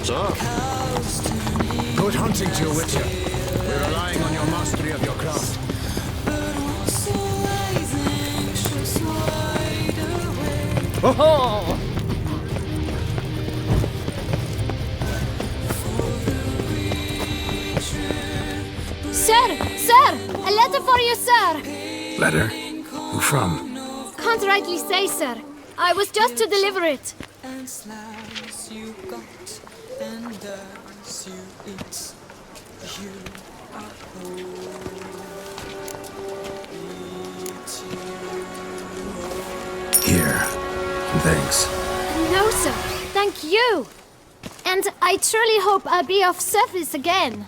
So? Good hunting to you, Witcher. We're relying on your mastery of your craft. Oh! Sir! Sir! A letter for you, sir! Letter? Who from? Can't rightly say, sir. I was just to deliver it. Here. Thanks. No, sir. Thank you. And I truly hope I'll be of service again.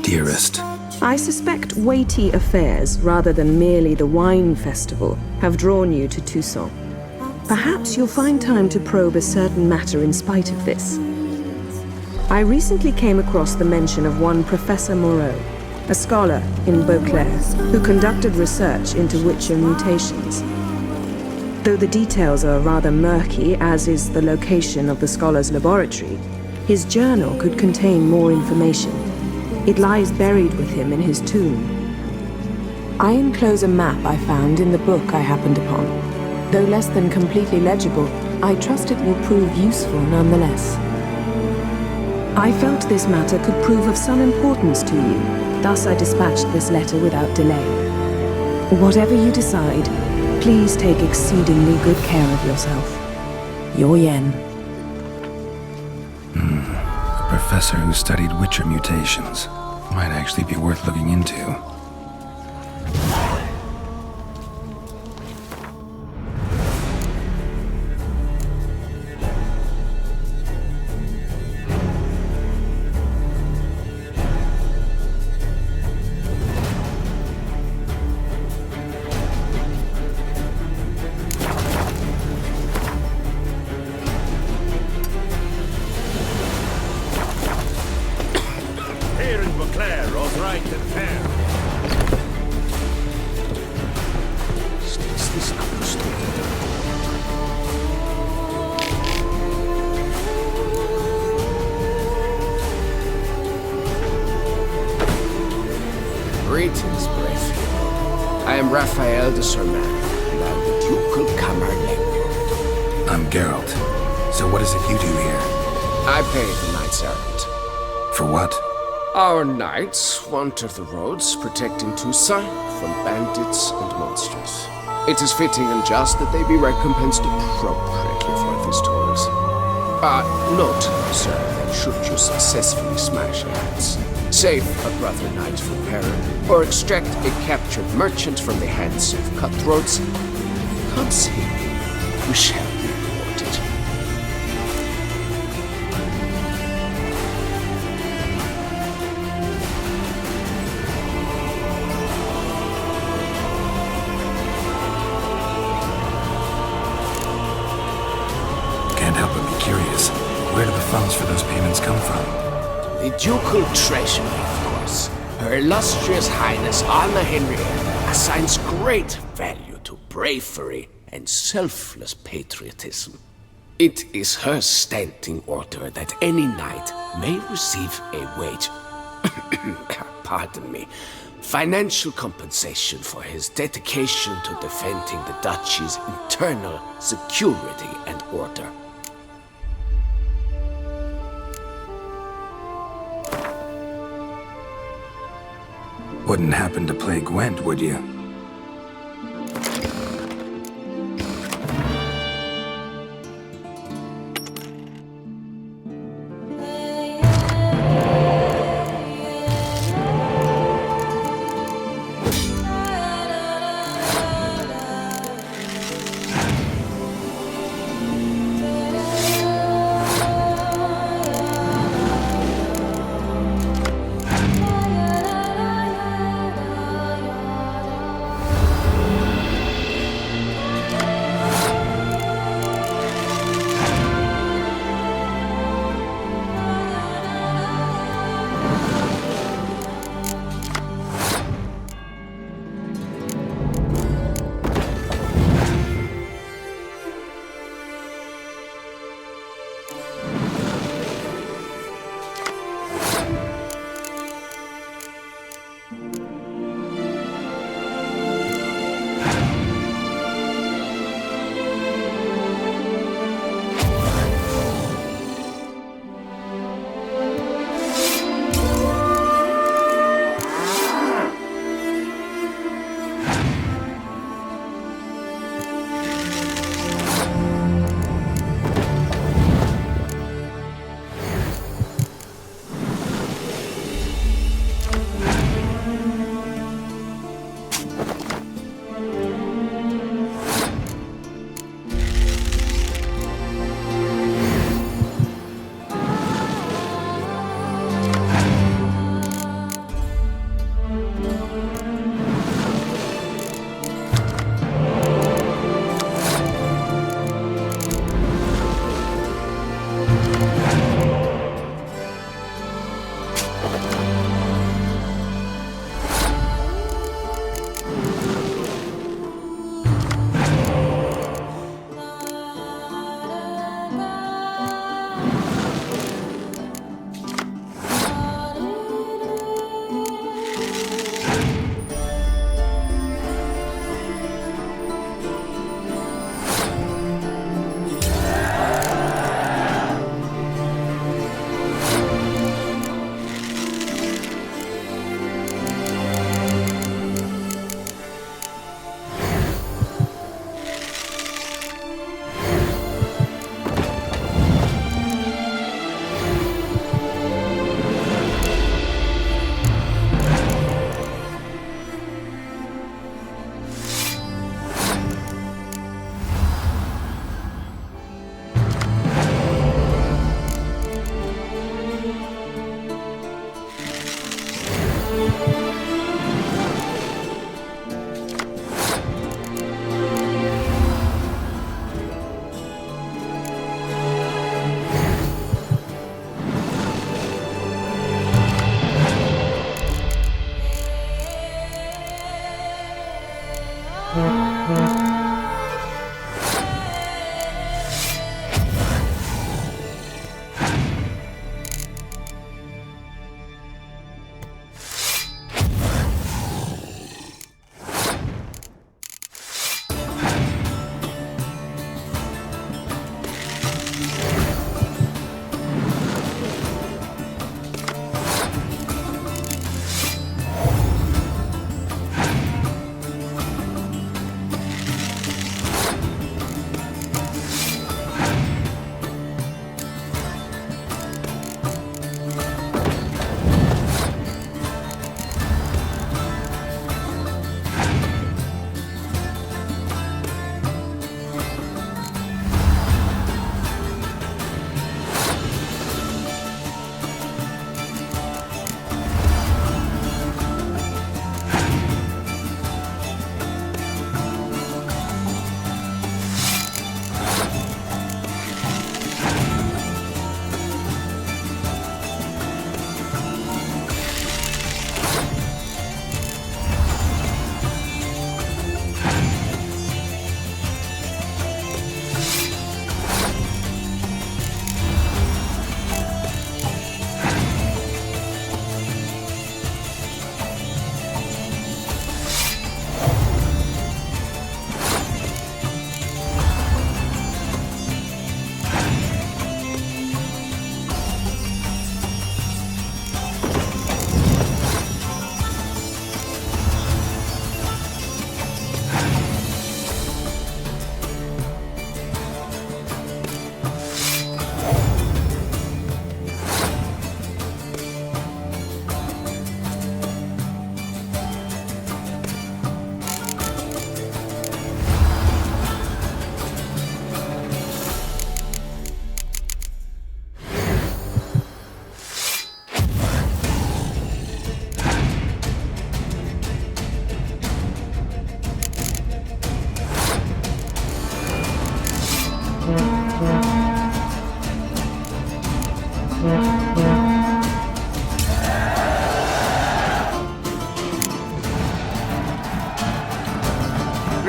Dearest. I suspect weighty affairs, rather than merely the wine festival, have drawn you to Toussaint. Perhaps you'll find time to probe a certain matter in spite of this. I recently came across the mention of one Professor Moreau, a scholar in Beauclair, who conducted research into Witcher mutations. Though the details are rather murky, as is the location of the scholar's laboratory, his journal could contain more information. It lies buried with him in his tomb. I enclose a map I found in the book I happened upon. Though less than completely legible, I trust it will prove useful nonetheless. I felt this matter could prove of some importance to you, thus I dispatched this letter without delay. Whatever you decide, please take exceedingly good care of yourself. Your Yen. A professor who studied Witcher mutations. Might actually be worth looking into. Here in Beauclair, all's right and fair. Is this understood? Greetings, brave hero. I am Raphael de Serman, and I'm the Ducal Camargue. I'm Geralt. So what is it you do here? I pay the knight's errand. For what? Our knights wander the roads, protecting Toussaint from bandits and monsters. It is fitting and just that they be recompensed appropriately for these toils. Note, sir, that should you successfully smash hands, save a brother knight from peril, or extract a captured merchant from the hands of cutthroats, come see me. You shall be rewarded. Can't help but be curious. Where do the funds for those payments come from? The ducal treasury, of course. Her illustrious highness Anna Henrietta assigns great value to bravery and selfless patriotism. It is her standing order that any knight may receive a wage, pardon me, financial compensation for his dedication to defending the duchy's internal security and order. Wouldn't happen to play Gwent, would you?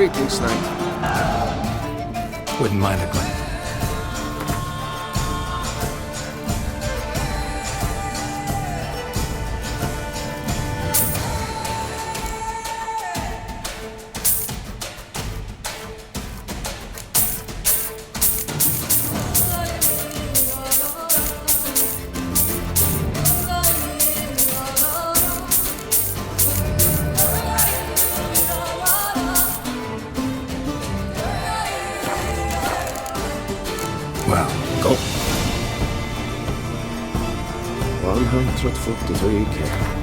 Greetings, Knight. Wouldn't mind a glance. Well, Gå. 143 K.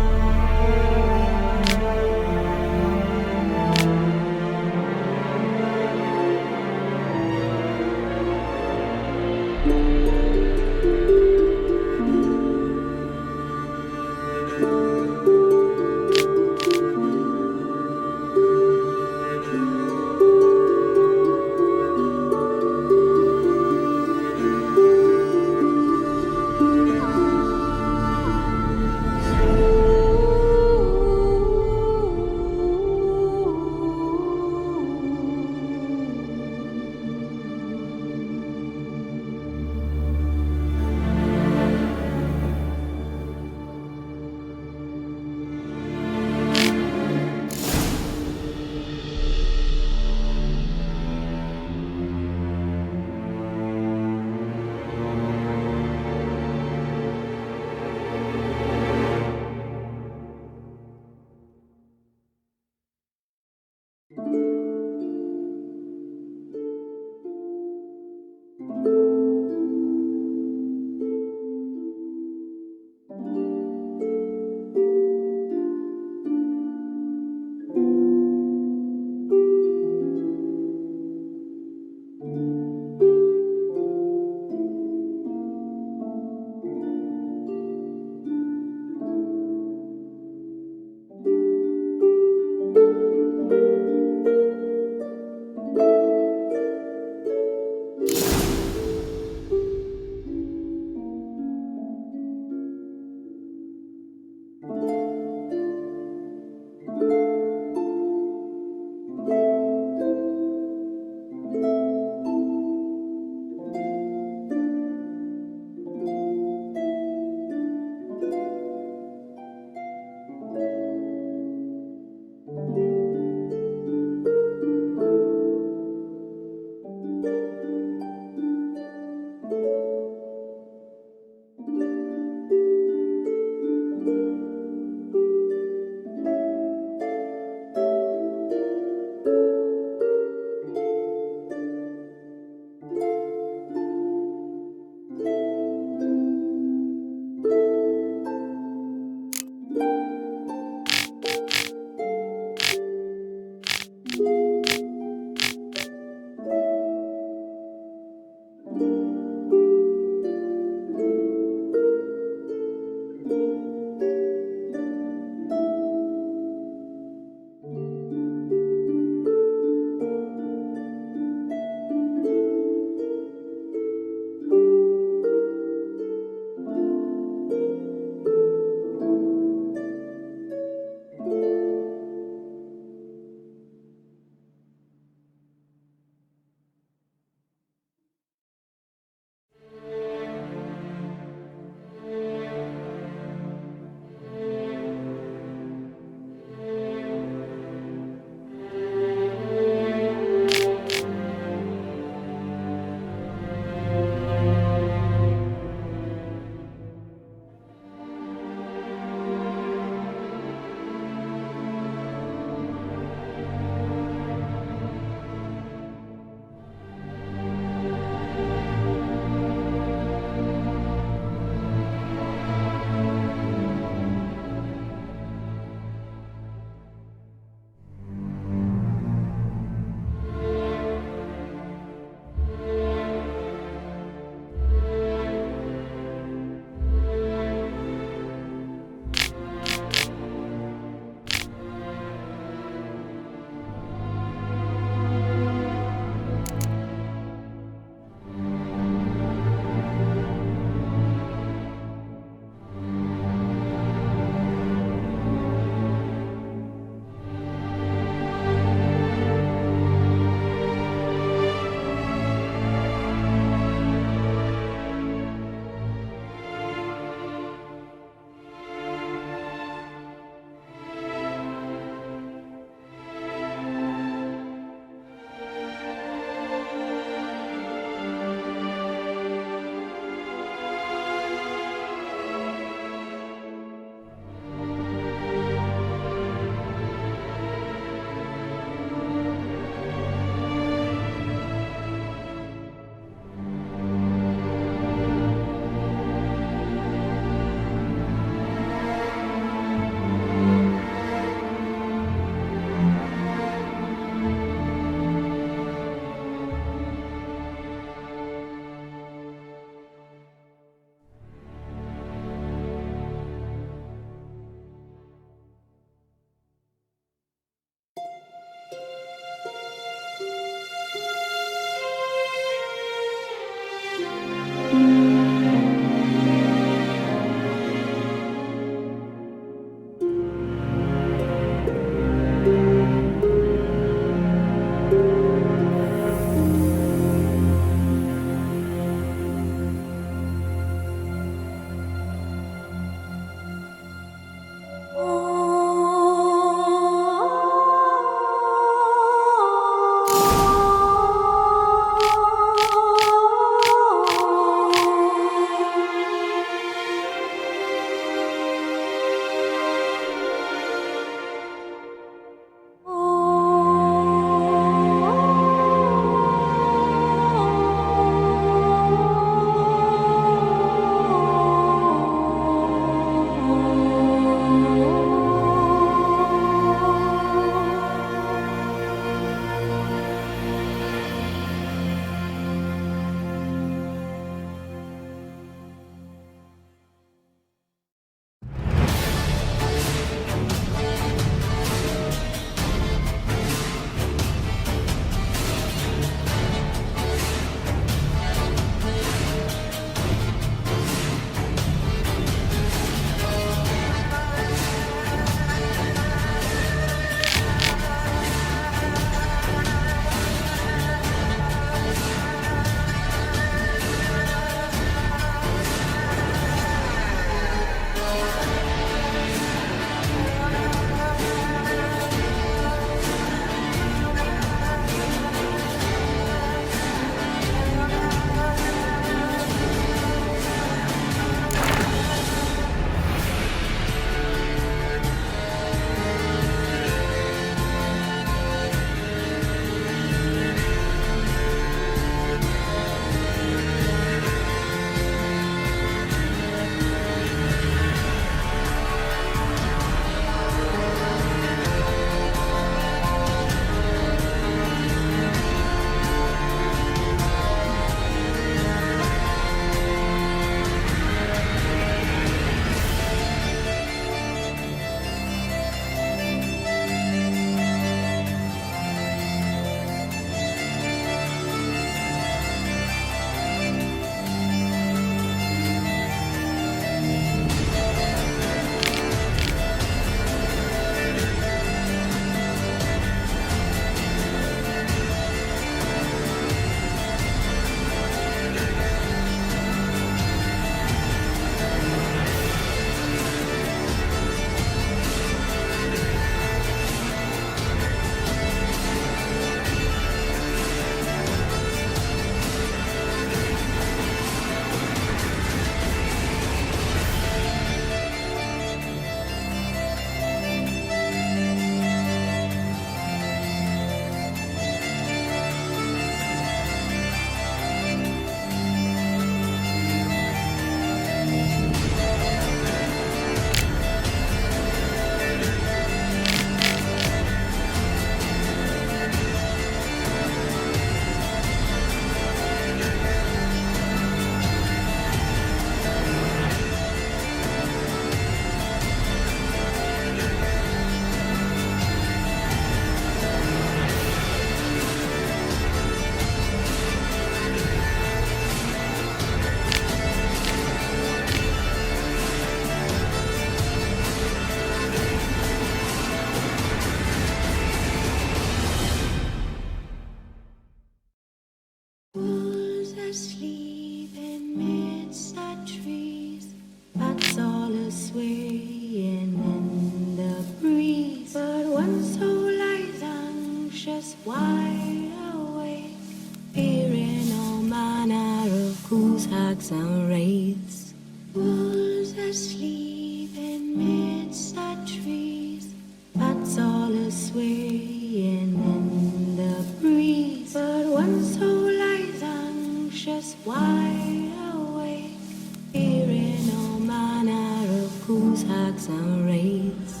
race.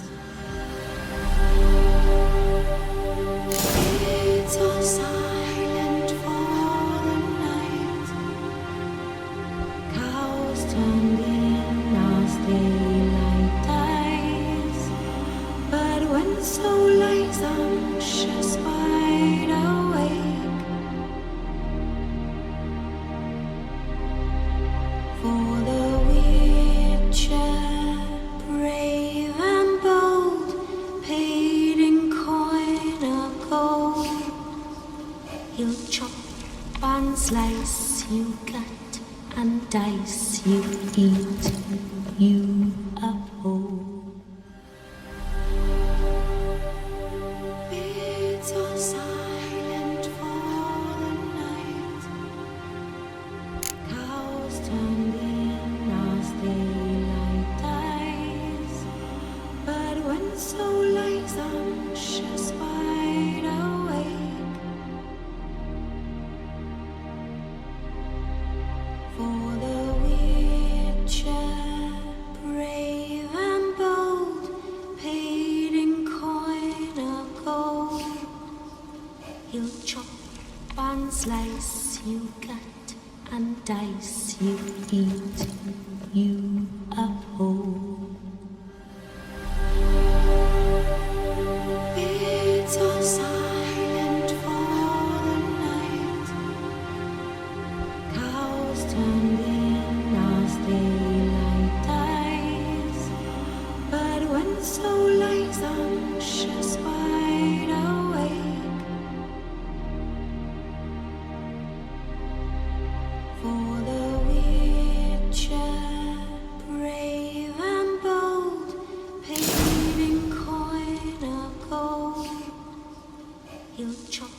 It's all silent for the night. Cows turned in as daylight dies. But when soul lies anxious, wide awake, for the witcher, brave and bold, paid in coin of gold, he'll chop and slice you, cut and dice you, eat you up whole. It's all silent for the night. Cows turned in as daylight dies. But when soul lies anxious, wide awake, for the witcher, brave and bold, paid in coin of gold, he'll chop and slice you, cut and dice you, eat you up whole. It's all silent for the night. Cows turned in as daylight dies. But when soul lies anxious, wide awake, for the witcher, brave and bold, paid in coin of gold, he'll chop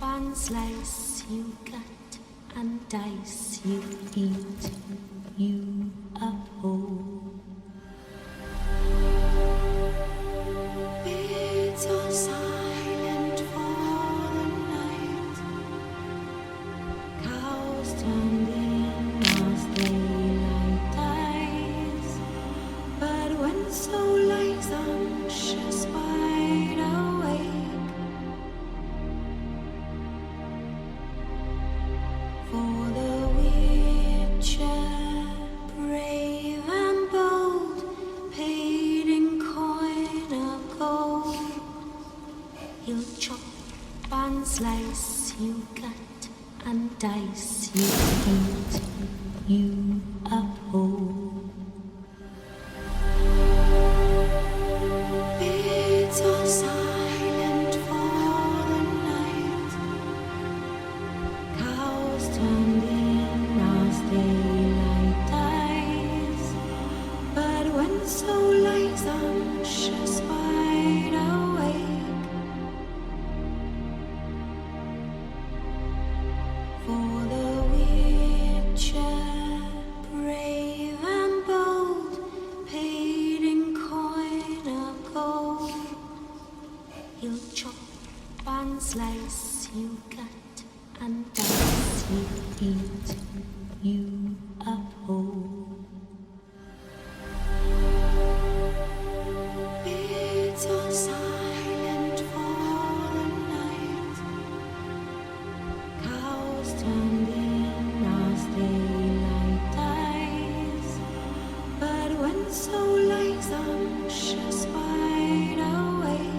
and slice you, cut and dice you, eat you up whole. It's all silent for the night. Cows turned in as daylight dies. But when soul lies anxious, wide awake, for the witcher, brave and bold, paid in coin of gold, he'll chop and slice you, cut and dice you, eat you up whole. It's all silent for the night. Cows turned in as daylight dies. But when soul lies anxious, wide awake, for the witcher, brave and bold, paid in coin of gold, he'll chop and slice you, cut and dice you, eat you up whole. It's all silent for the night. Cows turned in as daylight dies. But when soul lies anxious, wide awake,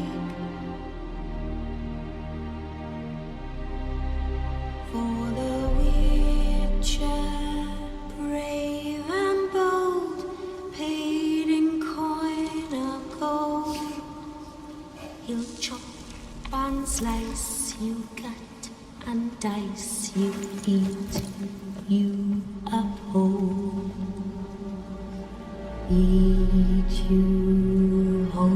for the witcher, brave and bold, paid in coin of gold, he'll chop and slice you, cut and dice you, eat you up whole. Eat you whole.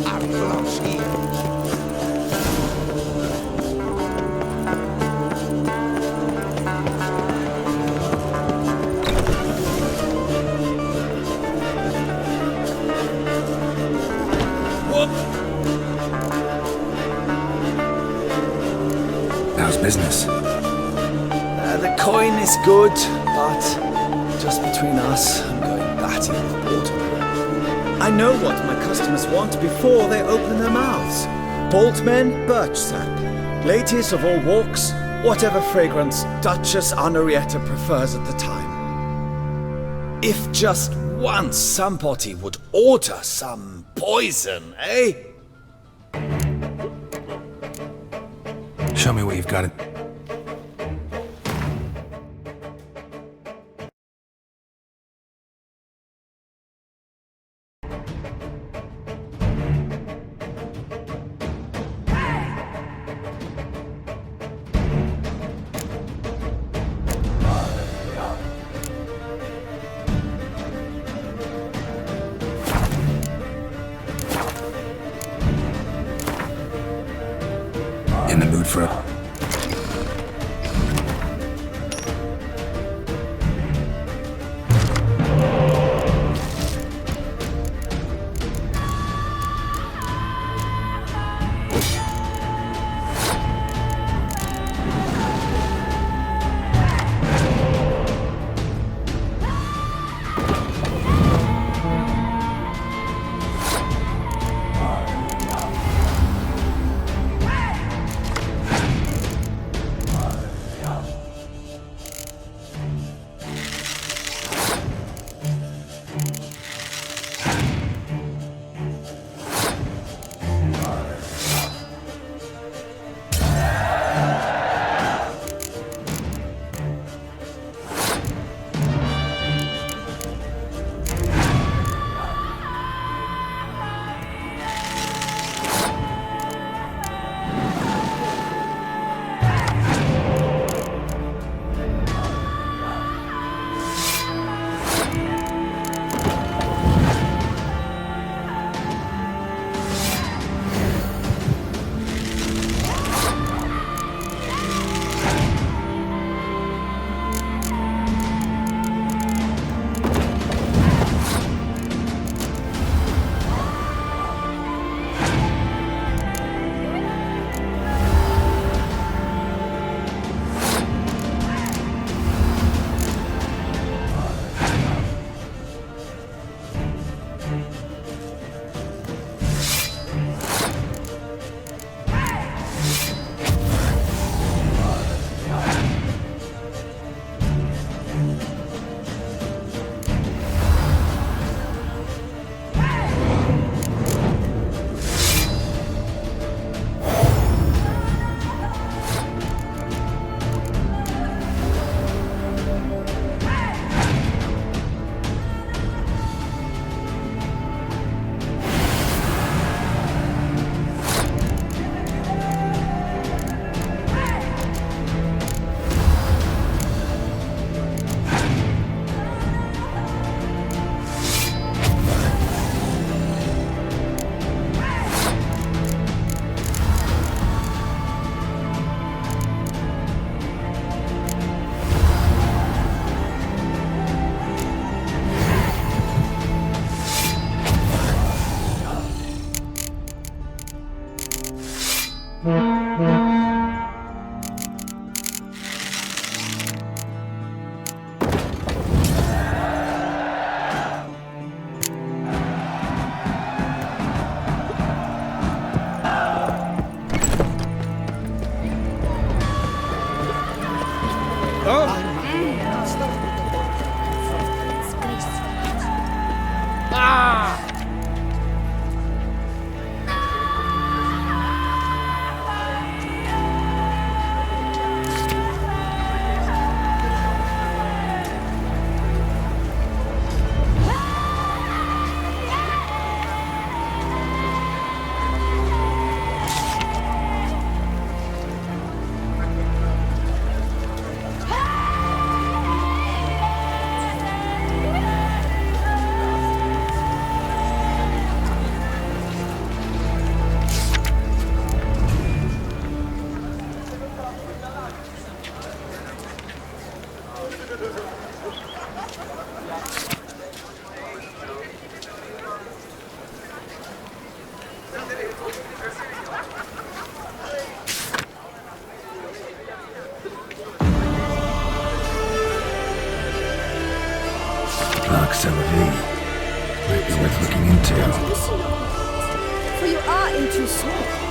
carte blanche here. How's business? The coin is good, but just between us, I'm going batty with water. I know what my customers want before they open their mouths. Boltmen, birch sap. Ladies of all walks, whatever fragrance Duchess Henrietta prefers at the time. If just once somebody would order some poison, eh? Show me what you've got. In the mood for it. Lark Salavi. Might be worth looking into. For you are in Tucson.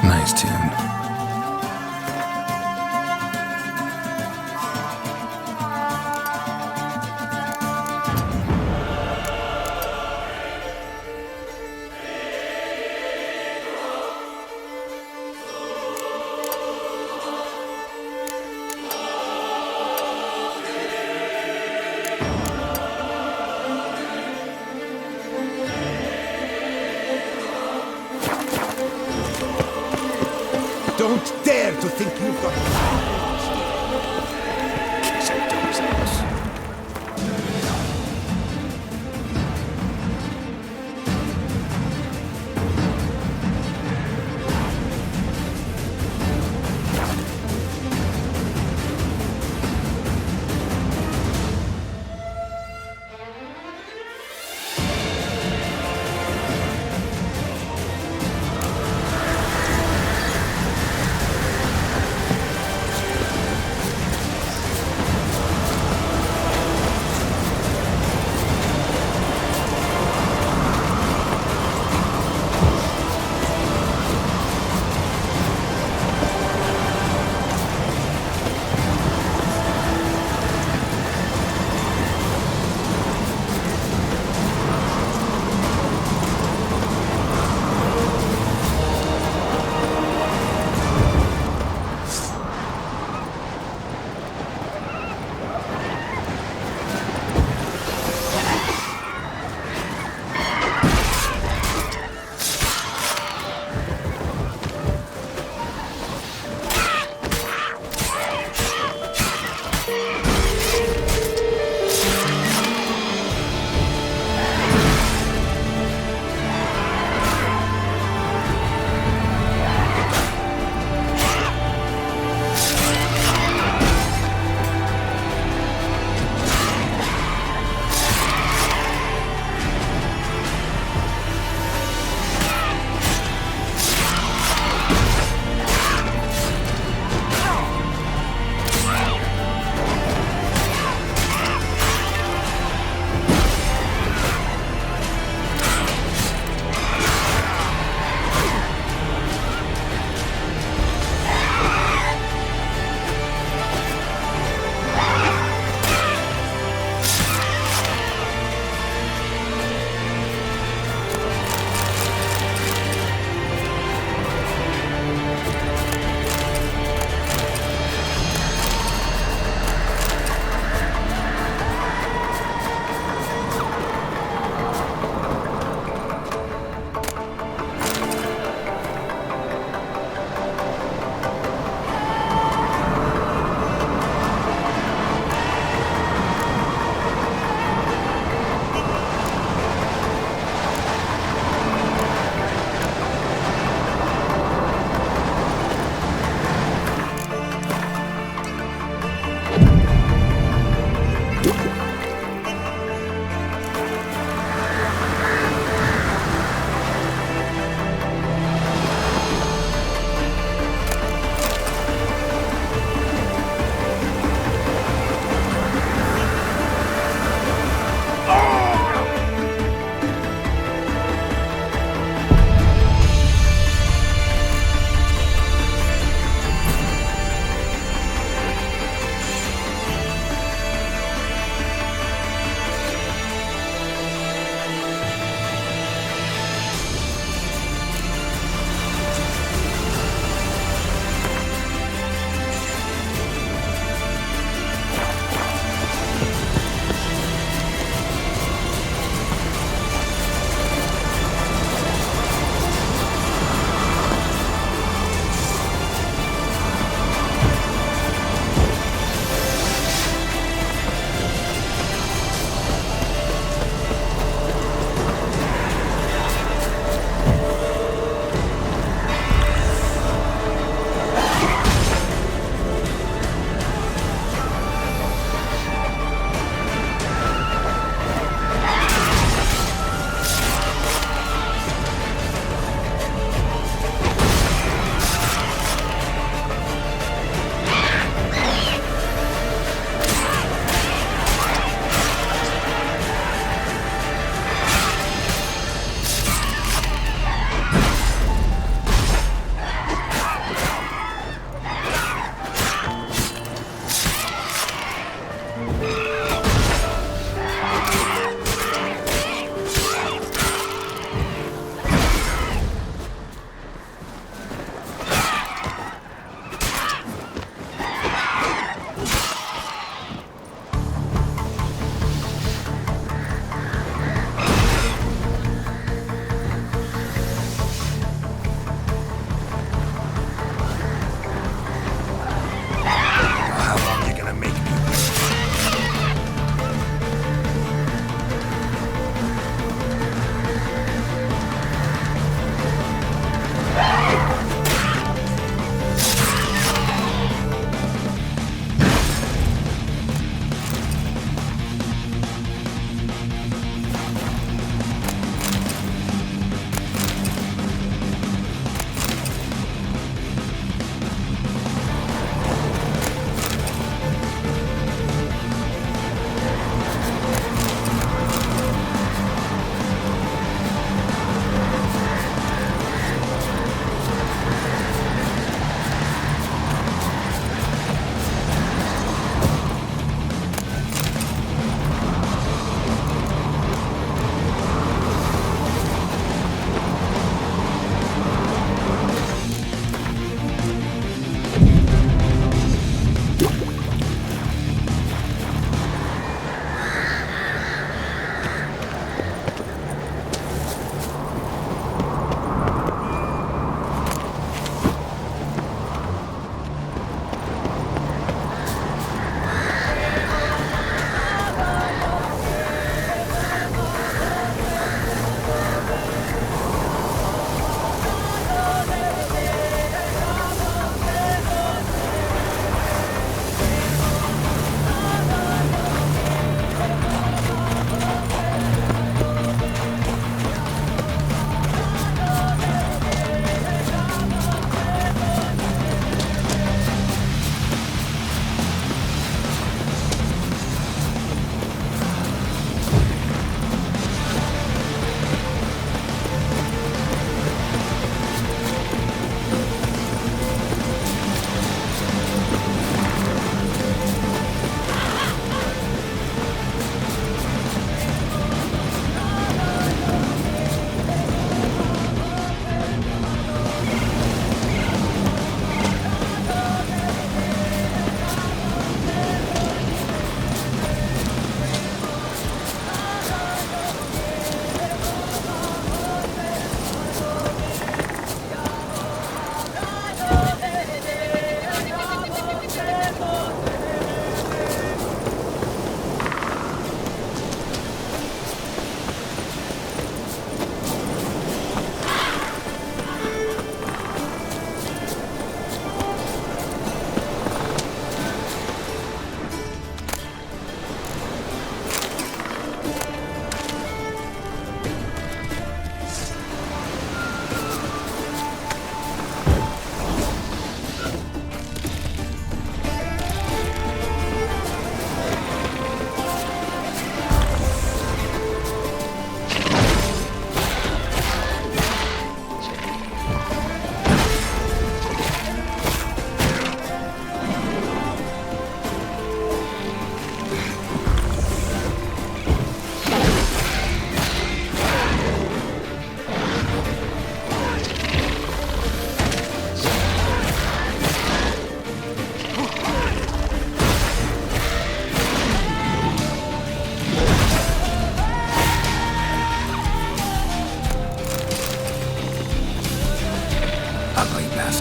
Nice tune. Don't dare to think you've got Kiss a dog's ass.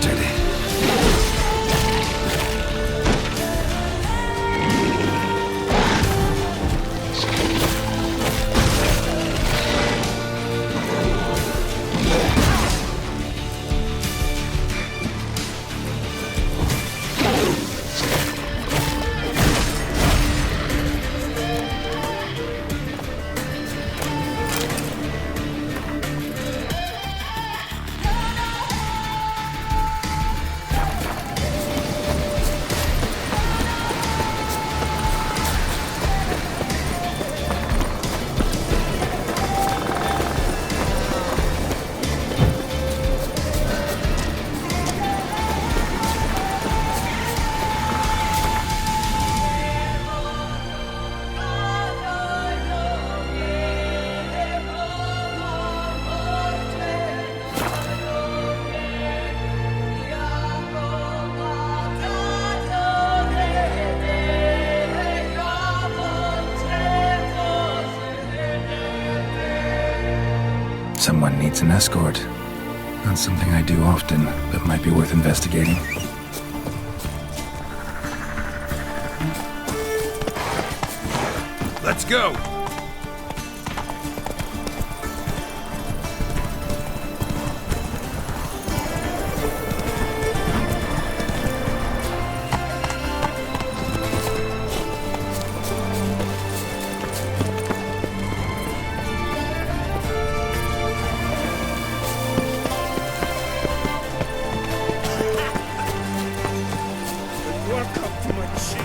spotted. Someone needs an escort. Not something I do often, but might be worth investigating. Let's go! Welcome to my ship.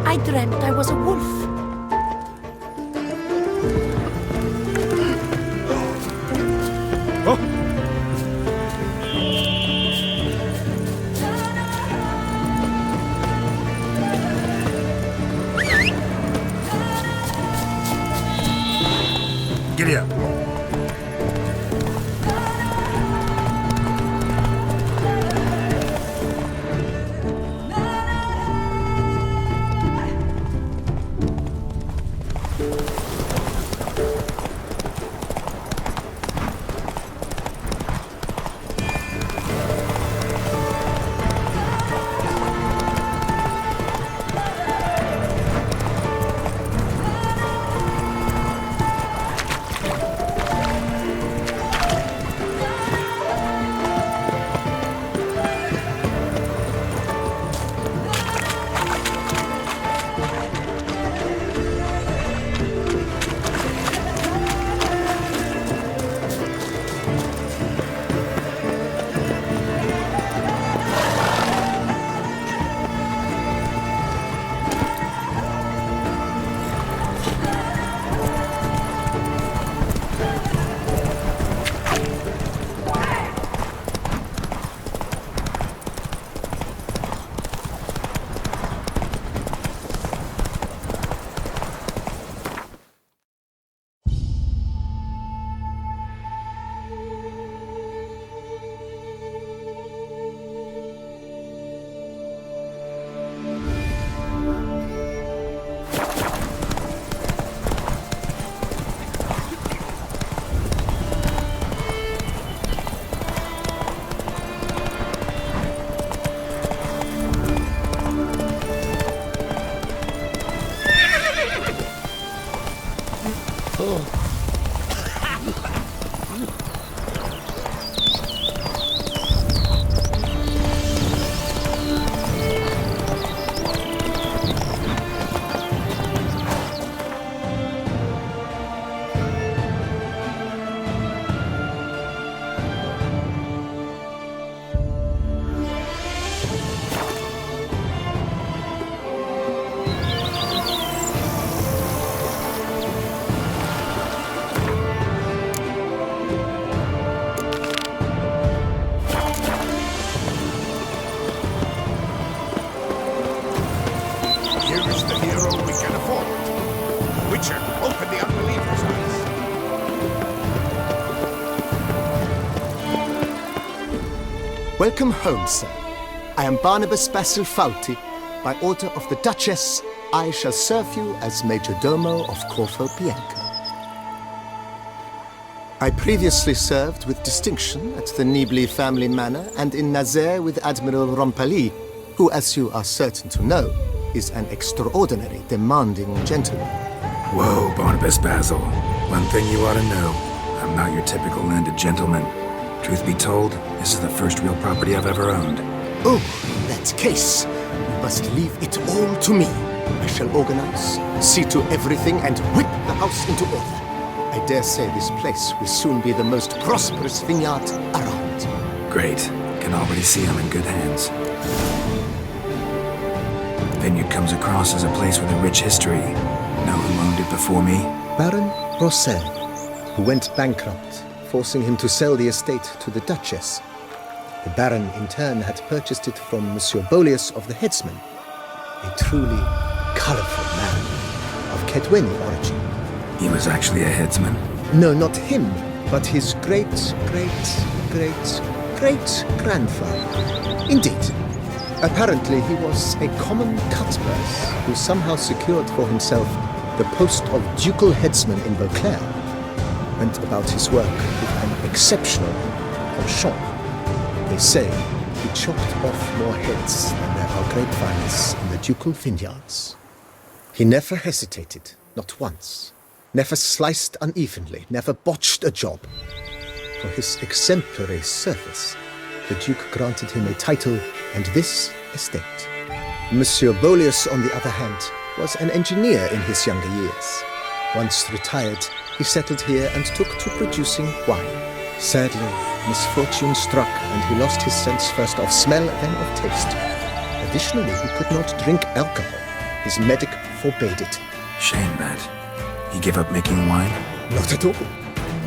I dreamt I was a wolf. Giddy up. Welcome home, sir. I am Barnabas Basil Fauti. By order of the Duchess, I shall serve you as Major Domo of Corvo Bianco. I previously served with distinction at the Nibli family manor and in Nazaire with Admiral Rompali, who, as you are certain to know, is an extraordinary, demanding gentleman. Whoa, Barnabas Basil. One thing you ought to know. I'm not your typical landed gentleman. Truth be told, this is the first real property I've ever owned. Oh, in that case, you must leave it all to me. I shall organize, see to everything, and whip the house into order. I dare say this place will soon be the most prosperous vineyard around. Great. Can already see I'm in good hands. Vineyard comes across as a place with a rich history. Know who owned it before me? Baron Rossel, who went bankrupt, forcing him to sell the estate to the Duchess. The Baron, in turn, had purchased it from Monsieur Bolius of the Headsman, a truly colorful man of Kedweni origin. He was actually a headsman? No, not him, but his great-great-great-grandfather. Indeed. Apparently, he was a common cutpurse who somehow secured for himself the post of ducal headsman in Beauclair, went about his work with an exceptional penchant. They say he chopped off more heads than there are grapevines in the ducal vineyards. He never hesitated, not once. Never sliced unevenly, never botched a job. For his exemplary service, the Duke granted him a title and this estate. Monsieur Bolius, on the other hand, was an engineer in his younger years. Once retired, he settled here and took to producing wine. Sadly, misfortune struck and he lost his sense first of smell, then of taste. Additionally, he could not drink alcohol. His medic forbade it. Shame that. He gave up making wine? Not at all.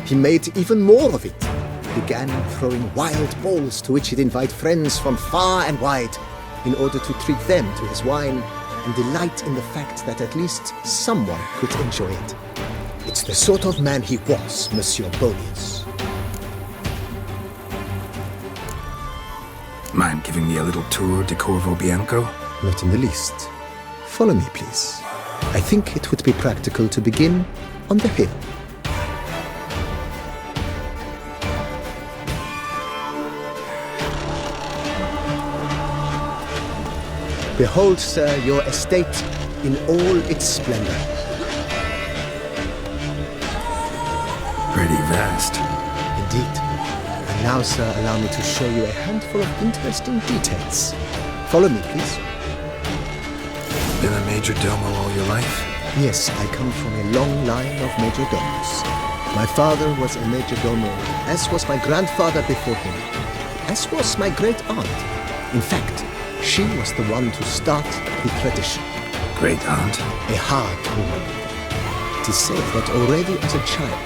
He made even more of it. Began throwing wild balls to which he'd invite friends from far and wide in order to treat them to his wine and delight in the fact that at least someone could enjoy it. It's the sort of man he was, Monsieur Bolius. Mind giving me a little tour de Corvo Bianco? Not in the least. Follow me, please. I think it would be practical to begin on the hill. Behold, sir, your estate in all its splendor. Pretty vast. Indeed. And now, sir, allow me to show you a handful of interesting details. Follow me, please. Been a major domo all your life? Yes, I come from a long line of major domos. My father was a major domo, as was my grandfather before him, as was my great-aunt. In fact, she was the one to start the tradition. Great-aunt? A hard woman. It is said that already as a child,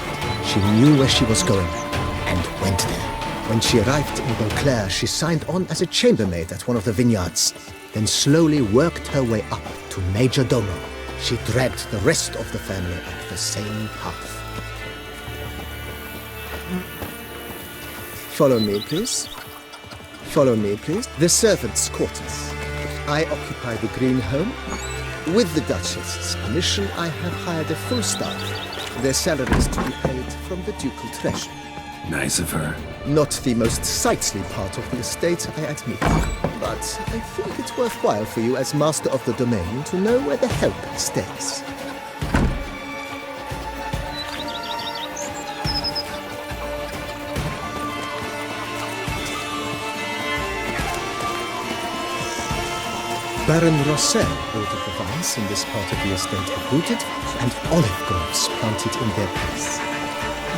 she knew where she was going and went there. When she arrived in Beauclair, she signed on as a chambermaid at one of the vineyards, then slowly worked her way up to major domo. She dragged the rest of the family up the same path. Follow me, please. Follow me, please. The servants' quarters. I occupy the green home. With the Duchess's permission, I have hired a full staff. Their salaries to be paid from the ducal treasure. Nice of her. Not the most sightly part of the estate, I admit. But I think it's worthwhile for you as master of the domain to know where the help stays. Baron Rossel ordered the vines in this part of the estate uprooted and olive groves planted in their place.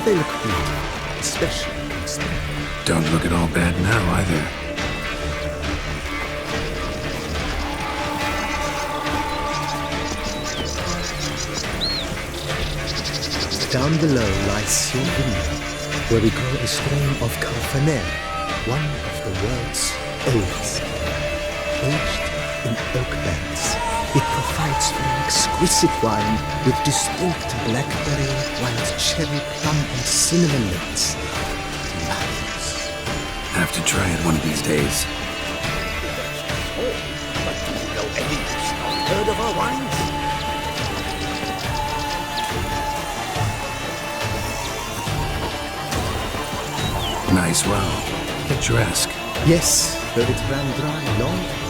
They look beautiful, especially in spring. Don't look at all bad now, either. Down below lies your vineyard, where we grow a strain of Cabernet, one of the world's oldest. Aged in oak barrels, it provides for an exquisite wine with distinct blackberry, wild cherry, plum, and cinnamon notes. Marvelous. Have to try it one of these days. But do you know any who's not heard of our wines? Nice well. Picturesque. Yes, though it ran dry long ago.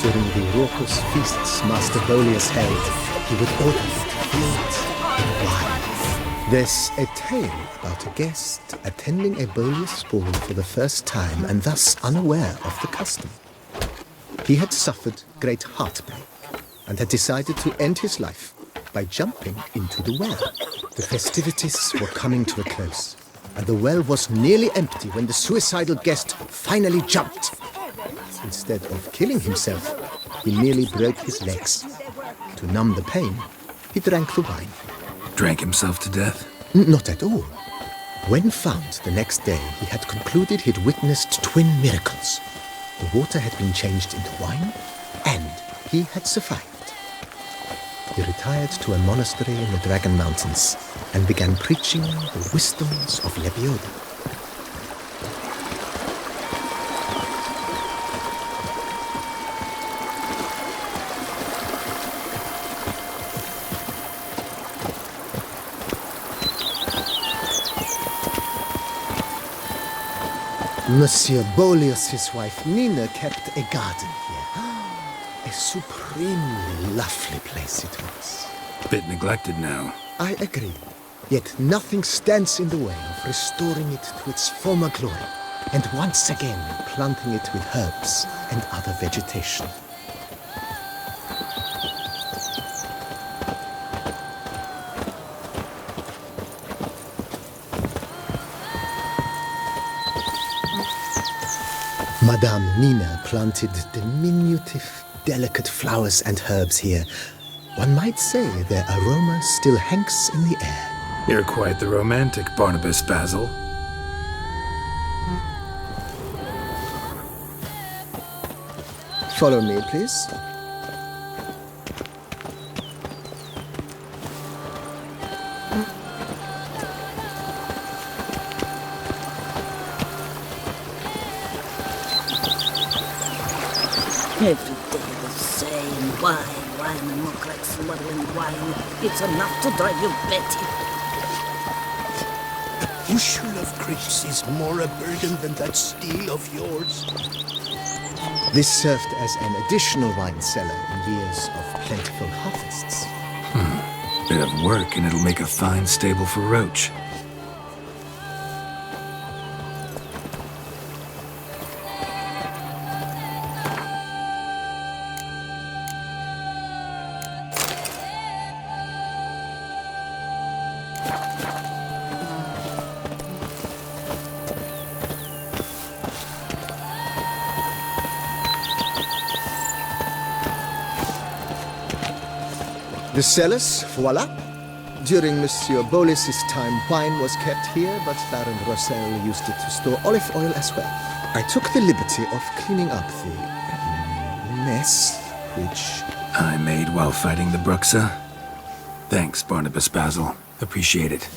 During the raucous feasts Master Bolius held, he would order it filled with wine. There's a tale about a guest attending a Bolius ball for the first time and thus unaware of the custom. He had suffered great heartbreak and had decided to end his life by jumping into the well. The festivities were coming to a close, and the well was nearly empty when the suicidal guest finally jumped. Instead of killing himself, he nearly broke his legs. To numb the pain, he drank the wine. Drank himself to death? Not at all. When found the next day, he had concluded he'd witnessed twin miracles. The water had been changed into wine, and he had survived. He retired to a monastery in the Dragon Mountains and began preaching the wisdoms of Lebioda. Monsieur Bolius, his wife Nina, kept a garden here. A supremely lovely place it was. Bit neglected now. I agree. Yet nothing stands in the way of restoring it to its former glory, and once again planting it with herbs and other vegetation. Madame Nina planted diminutive, delicate flowers and herbs here. One might say their aroma still hangs in the air. You're quite the romantic, Barnabas Basil. Follow me, please. Every day the same wine and look like smuggling wine. It's enough to drive you batty. A bushel of grapes is more a burden than that steel of yours. This served as an additional wine cellar in years of plentiful harvests. Bit of work and it'll make a fine stable for Roach. The cellars, voila. During Monsieur Bolis's time, wine was kept here, but Baron Rossel used it to store olive oil as well. I took the liberty of cleaning up the mess, which I made while fighting the Bruxa. Thanks, Barnabas Basil. Appreciate it.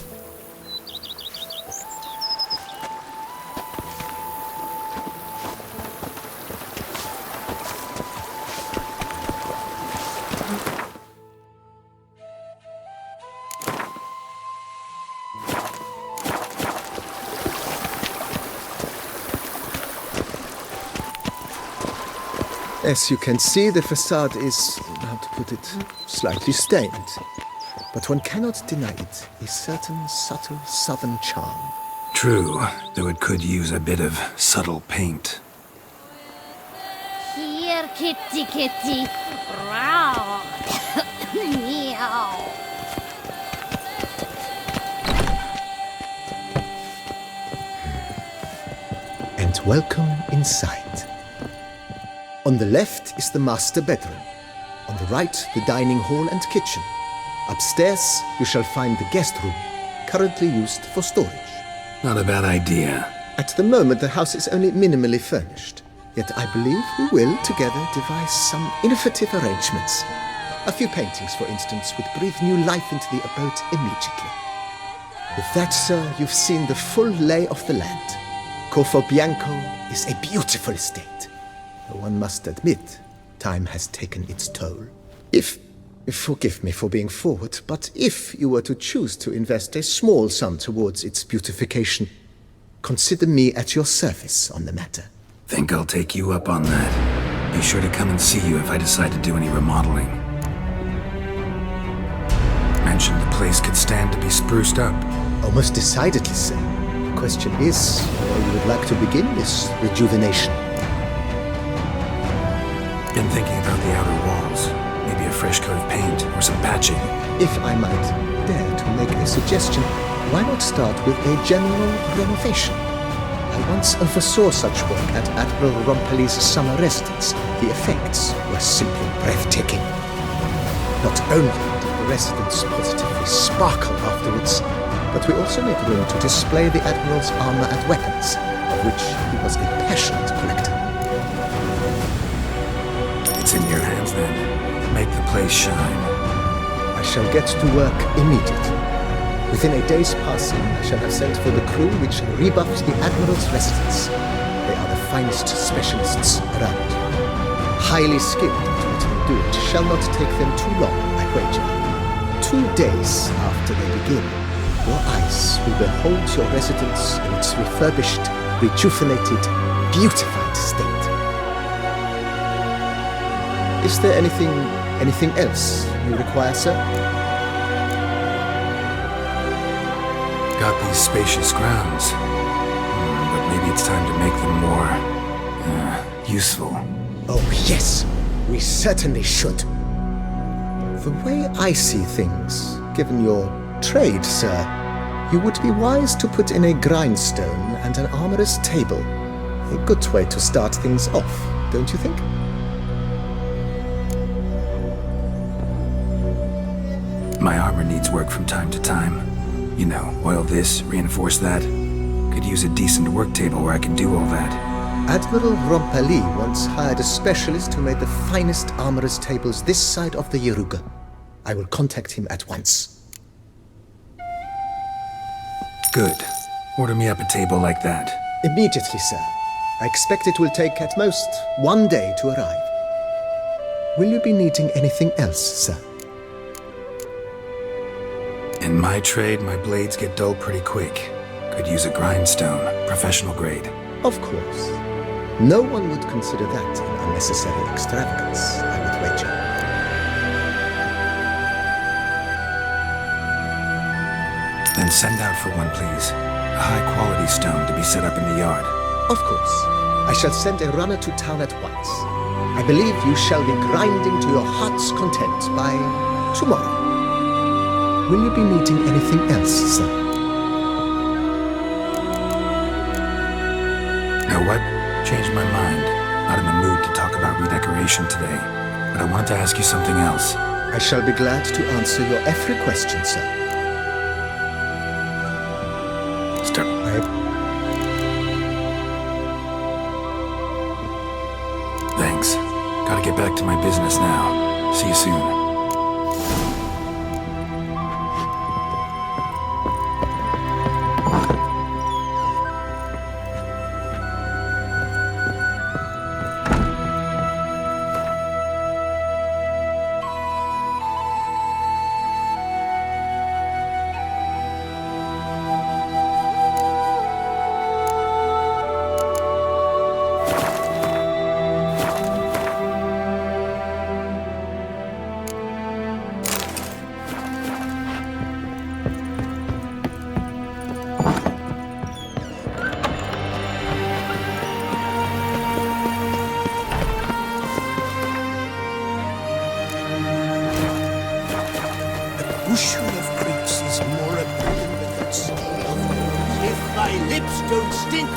As you can see, the facade is, how to put it, slightly stained. But one cannot deny it, a certain subtle southern charm. True, though it could use a bit of subtle paint. Here, kitty, kitty. Meow. Meow. And welcome inside. On the left is the master bedroom. On the right, the dining hall and kitchen. Upstairs, you shall find the guest room, currently used for storage. Not a bad idea. At the moment, the house is only minimally furnished. Yet I believe we will, together, devise some innovative arrangements. A few paintings, for instance, would breathe new life into the abode immediately. With that, sir, you've seen the full lay of the land. Corfo Bianco is a beautiful estate. One must admit, time has taken its toll. Forgive me for being forward, but if you were to choose to invest a small sum towards its beautification, consider me at your service on the matter. Think I'll take you up on that. Be sure to come and see you if I decide to do any remodeling. Mentioned the place could stand to be spruced up. Almost decidedly, sir. The question is, where you would like to begin this rejuvenation? Been thinking about the outer walls. Maybe a fresh coat of paint or some patching. If I might dare to make a suggestion, why not start with a general renovation? I once oversaw such work at Admiral Rompelli's summer residence. The effects were simply breathtaking. Not only did the residence positively sparkle afterwards, but we also made room to display the Admiral's armor and weapons, of which he was a passionate collector. It's in your hands then. Make the place shine. I shall get to work immediately. Within a day's passing, I shall have sent for the crew which rebuffed the Admiral's residence. They are the finest specialists around. Highly skilled at what they do, it shall not take them too long, I wager. 2 days after they begin, your eyes will behold your residence in its refurbished, rejuvenated, beautified state. Is there anything else you require, sir? Got these spacious grounds. But maybe it's time to make them more useful. Oh, yes. We certainly should. The way I see things, given your trade, sir, you would be wise to put in a grindstone and an armorer's table. A good way to start things off, don't you think? My armor needs work from time to time. You know, oil this, reinforce that. Could use a decent work table where I can do all that. Admiral Rompelli once hired a specialist who made the finest armorer's tables this side of the Yaruga. I will contact him at once. Good. Order me up a table like that. Immediately, sir. I expect it will take at most 1 day to arrive. Will you be needing anything else, sir? In my trade, my blades get dull pretty quick. Could use a grindstone, professional grade. Of course. No one would consider that an unnecessary extravagance, I would wager. Then send out for one, please. A high-quality stone to be set up in the yard. Of course. I shall send a runner to town at once. I believe you shall be grinding to your heart's content by tomorrow. Will you be needing anything else, sir? Know what? Changed my mind. Not in the mood to talk about redecoration today. But I wanted to ask you something else. I shall be glad to answer your every question, sir. Thanks. Gotta get back to my business now. See you soon. Bushel of grapes is more appealing than that steel of if my lips don't stink.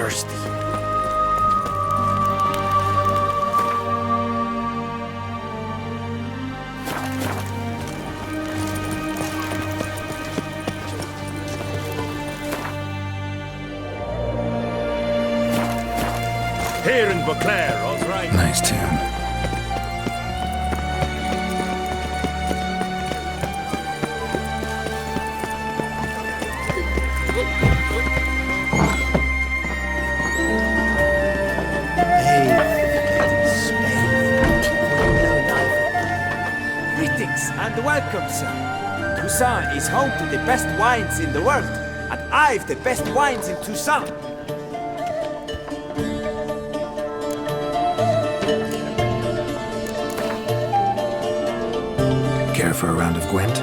thirsty. Here in Beauclair, all right. Nice tune. Greetings and welcome, sir. Toussaint is home to the best wines in the world, and I've the best wines in Toussaint. Care for a round of Gwent?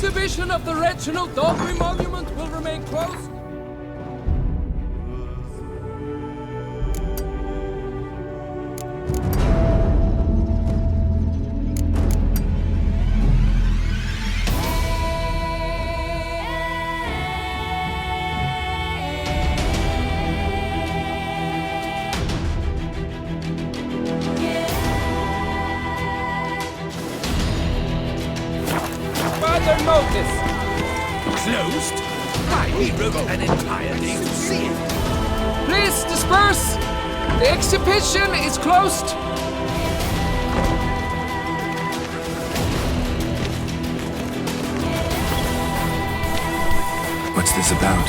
exhibition of the Reginald Doggery Monument will remain closed. further notice. Closed? Why, we wrote an entire day to see it. Please disperse. The exhibition is closed. What's this about?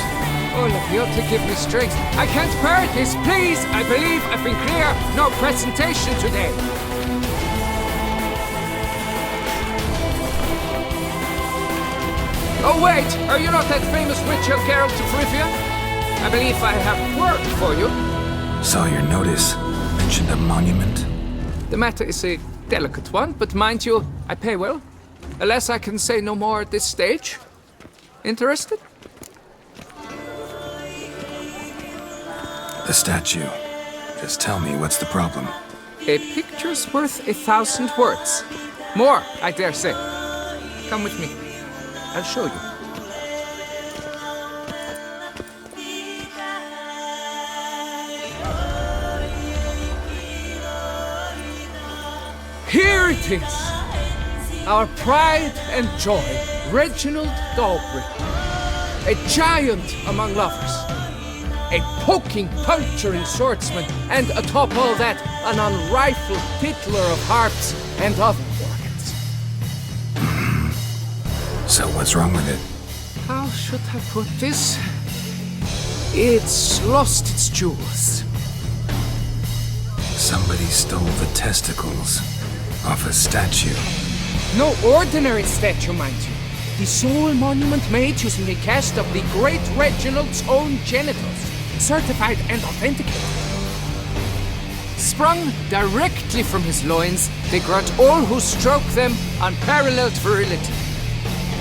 Oh, look, you ought to give me strength. I can't bear this, please. I believe I've been clear. No presentation today. Oh, wait. Are you not that famous witch of Geralt of Rivia? I believe I have work for you. Saw your notice. Mentioned a monument. The matter is a delicate one, but mind you, I pay well. Alas, I can say no more at this stage. Interested? The statue. Just tell me, what's the problem? A picture's worth 1,000 words. More, I dare say. Come with me. I'll show you. Here it is! Our pride and joy, Reginald Dalbury. A giant among lovers. A poking, puncturing swordsman, and atop all that, an unrifled fiddler of harps and other organs. So what's wrong with it? How should I put this? It's lost its jewels. Somebody stole the testicles off a statue. No ordinary statue, mind you. The sole monument made using a cast of the great Reginald's own genitals, certified and authenticated. Sprung directly from his loins, they grant all who stroke them unparalleled virility.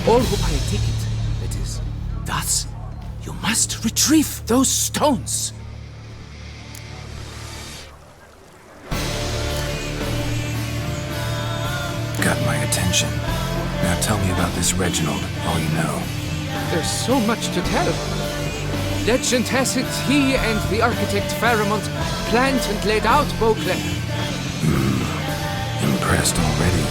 All who buy a ticket, that is. Thus, you must retrieve those stones. Got my attention. Now tell me about this Reginald, all you know. There's so much to tell. Legend has it he and the architect Faramond planned and laid out Beauclair. Impressed already.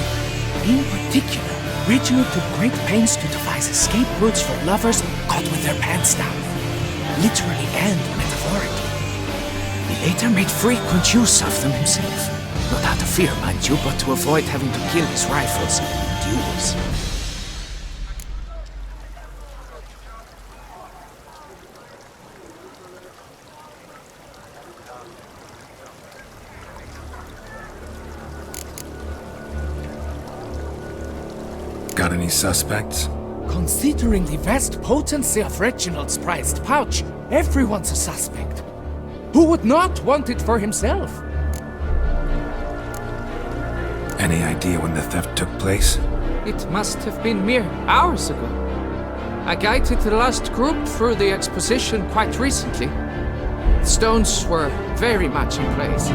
In particular, Reginald took great pains to devise escape routes for lovers caught with their pants down. Literally and metaphorically. He later made frequent use of them himself. Not out of fear, mind you, but to avoid having to kill his rivals in duels. Got any suspects? Considering the vast potency of Reginald's prized pouch, everyone's a suspect. Who would not want it for himself? Any idea when the theft took place? It must have been mere hours ago. I guided the last group through the exposition quite recently. The stones were very much in place.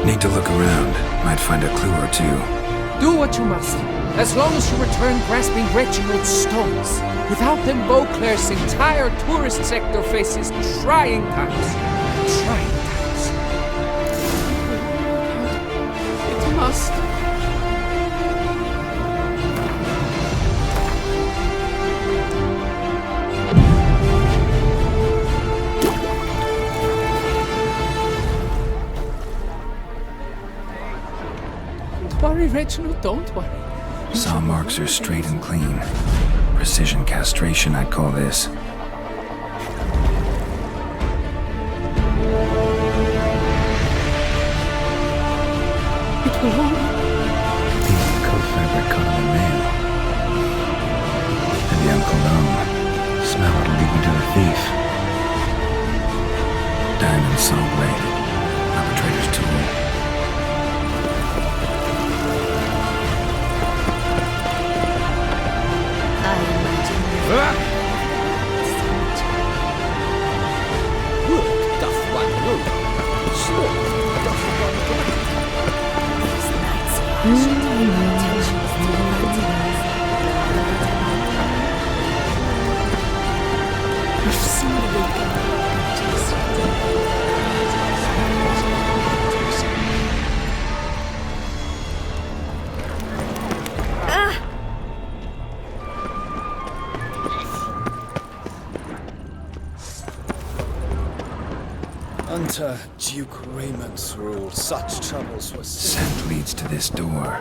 Need to look around. Might find a clue or two. Do what you must, as long as you return grasping Reginald's stones. Without them, Beauclair's entire tourist sector faces trying times. Trying times. It must. Don't worry, Reginald, don't worry. Saw marks are straight and clean. Precision castration, I'd call this. It will hold. Piece of coat fabric caught in the mail. And the cologne. Smell it'll lead me to the thief. Diamond saw blade. Arbitrator's tool. Under Duke Raymond's rule, such troubles were Scent leads to this door.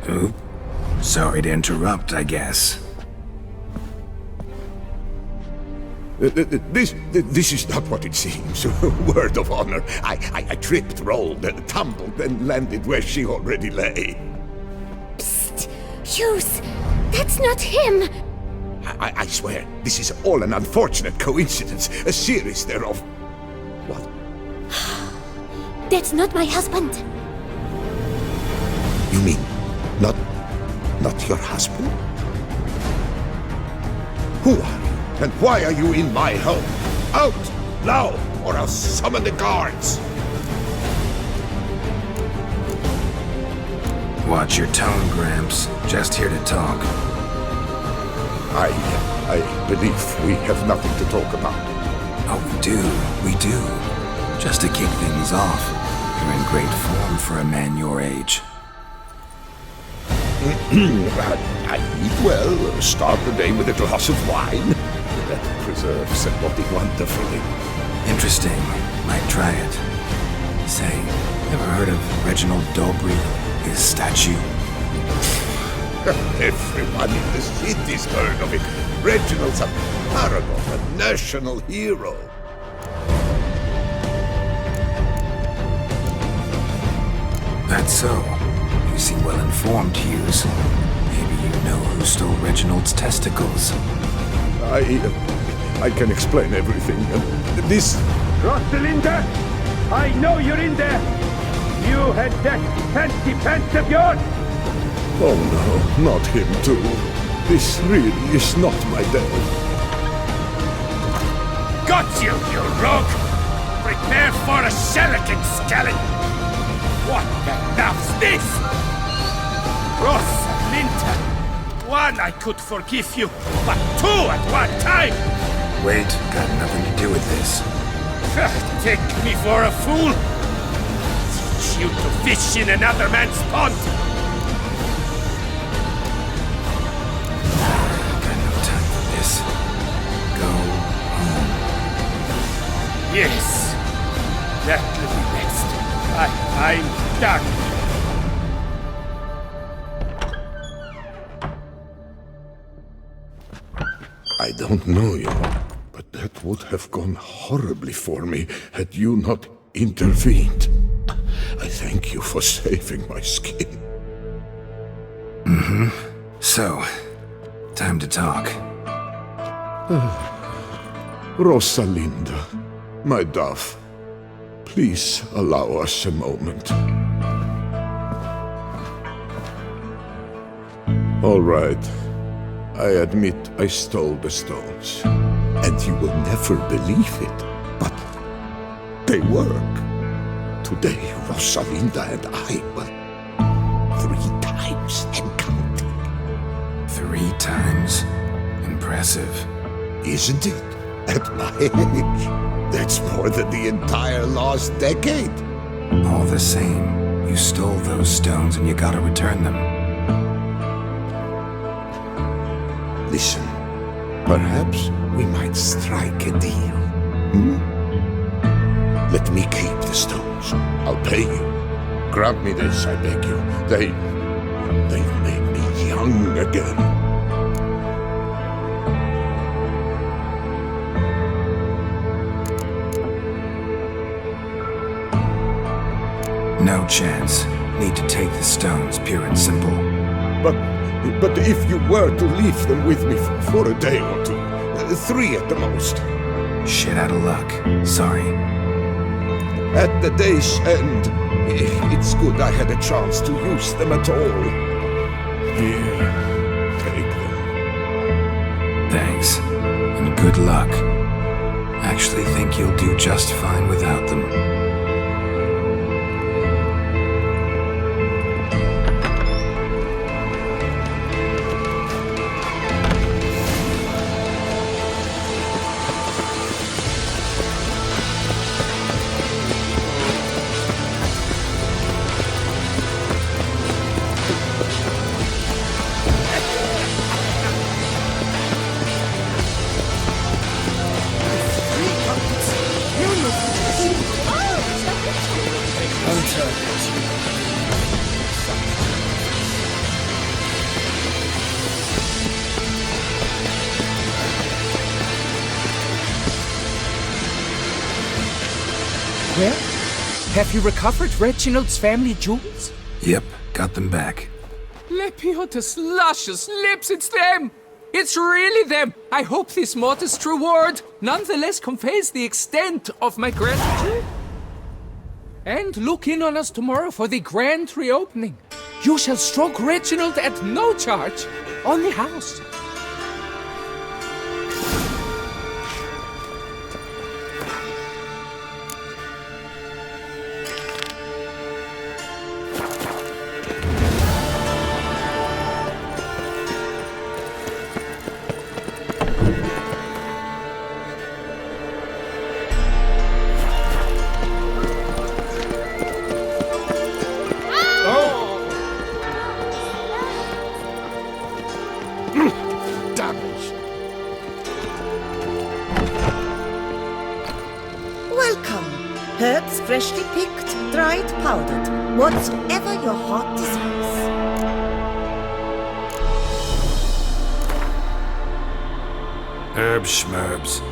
Oop. Sorry to interrupt, I guess. This is not what it seems. Word of honor. I tripped, rolled, tumbled, and landed where she already lay. Psst! Hughes! That's not him! I swear, this is all an unfortunate coincidence. A series thereof. What? That's not my husband! You mean, not your husband? Who are you? And why are you in my home? Out! Now! Or I'll summon the guards! Watch your tone, Gramps. Just here to talk. I believe we have nothing to talk about. Oh, we do. Just to kick things off, you're in great form for a man your age. I eat well, start the day with a glass of wine. That preserves a body wonderfully. Interesting. Might try it. Say, ever heard of Reginald Dobry, his statue? Everyone in the city's heard of it. Reginald's a paragon, a national hero. That's so. You seem well informed, Hughes. Maybe you know who stole Reginald's testicles. I can explain everything. This... Rosalinda! I know you're in there! You had that fancy pants of yours! Oh no, not him too. This really is not my day. Got you, you rogue! Prepare for a shuriken, Scallon! What the nuff's this? Rosalinda! One, I could forgive you, but two at one time! Wait, got nothing to do with this. Take me for a fool? Teach you to fish in another man's pond! Got no time for this. Go home. Yes, that will be next. I'm done. I don't know you, but that would have gone horribly for me had you not intervened. I thank you for saving my skin. Mm-hmm. So, time to talk. Rosalinda, my dove, please allow us a moment. All right. I admit I stole the stones. And you will never believe it, but they work. Today, Rosalinda and I will 3 times and counting. 3 times? Impressive. Isn't it? At my age, that's more than the entire last decade. All the same, you stole those stones and you gotta return them. Listen, perhaps we might strike a deal. Let me keep the stones. I'll pay you. Grant me this, I beg you. They've made me young again. No chance. Need to take the stones, pure and simple. But if you were to leave them with me for a day or 2, 3 at the most. Shit out of luck. Sorry. At the day's end, it's good I had a chance to use them at all. Here, take them. Thanks. And good luck. Actually think you'll do just fine without them. Well, have you recovered Reginald's family jewels? Yep, got them back. Lepiotus luscious lips, it's them! It's really them! I hope this modest reward nonetheless conveys the extent of my gratitude. And look in on us tomorrow for the grand reopening. You shall stroke Reginald at no charge on the house. Welcome. Herbs freshly picked, dried, powdered. Whatsoever your heart desires. Herb schmerbs.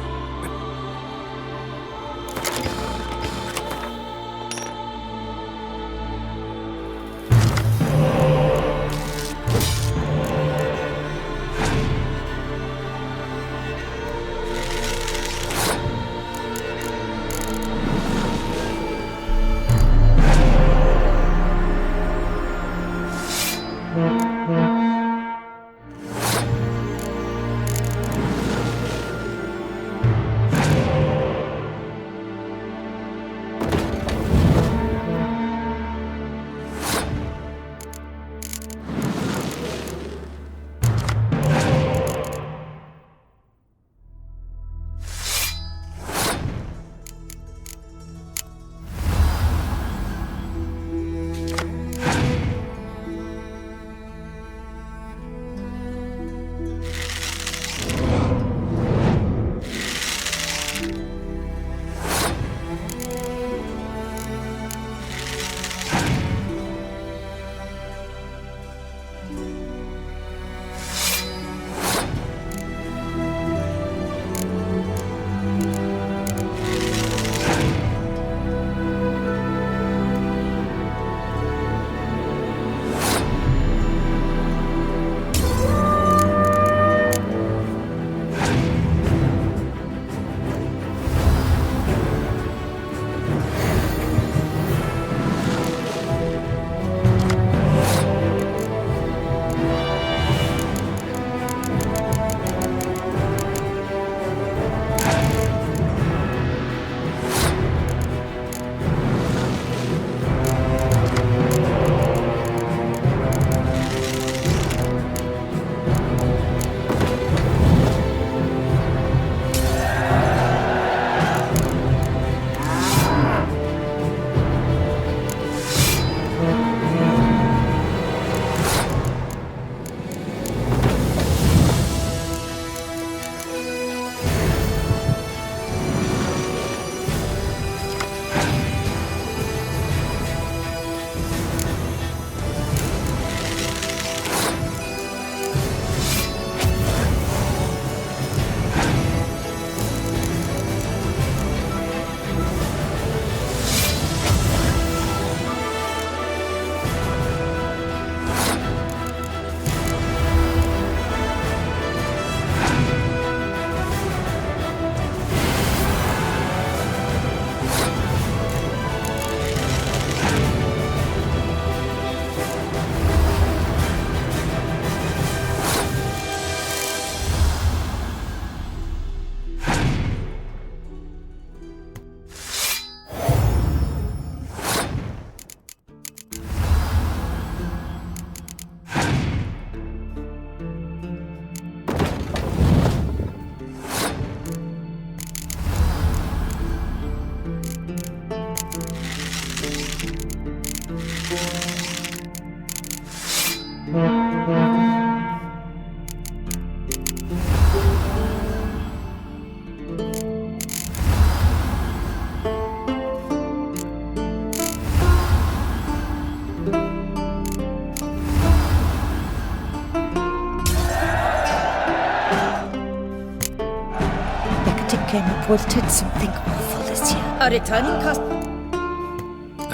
Came reported something awful this year. A returning customer.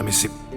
me see.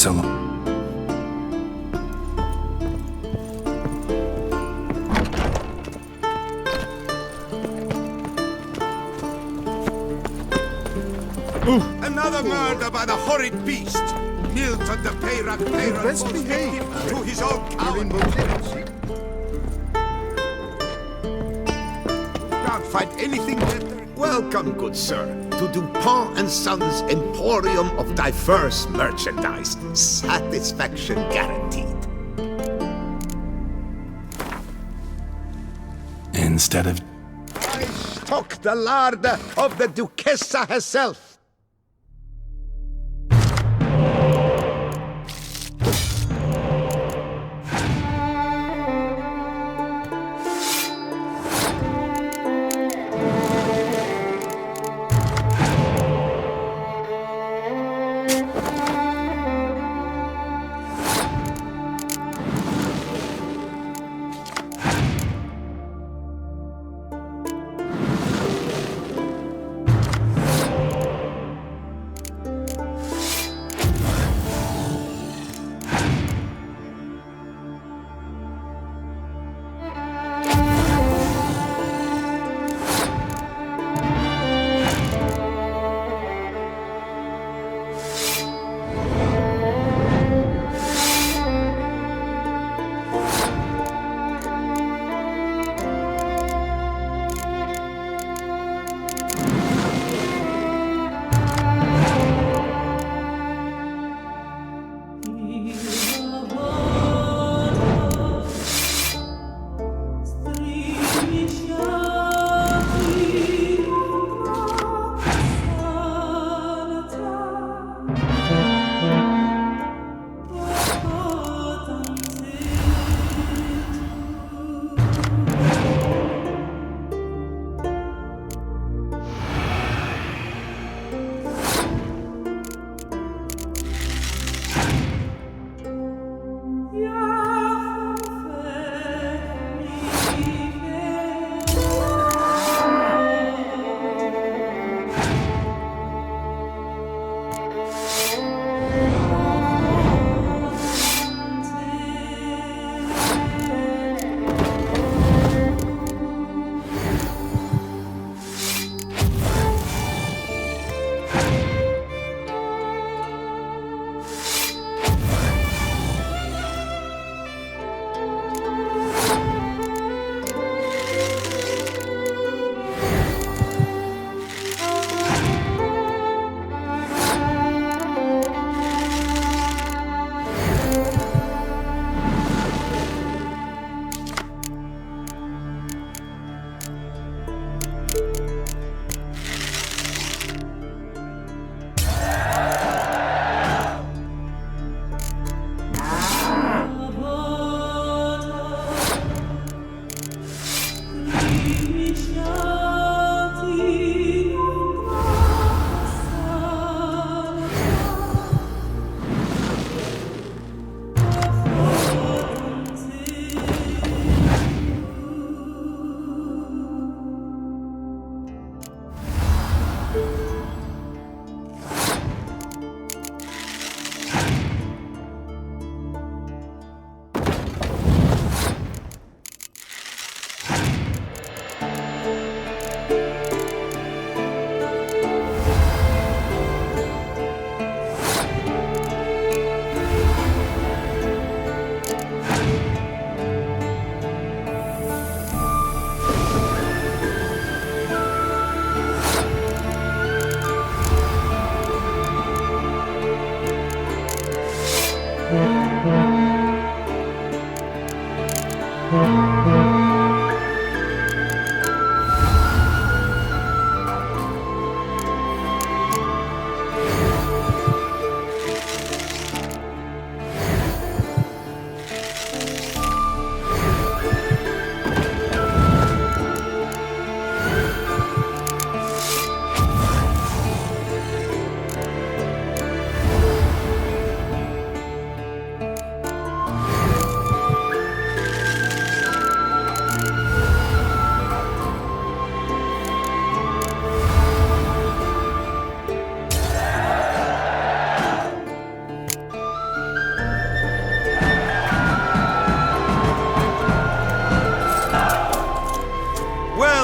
Solo. Another murder by the horrid beast! Milton the Peyrak best behave to his own coward. Can't find anything better. Welcome, good sir, to Dupont and Sons' Emporium of diverse merchandise. Satisfaction guaranteed. Instead of... I stock the larder of the Duchessa herself.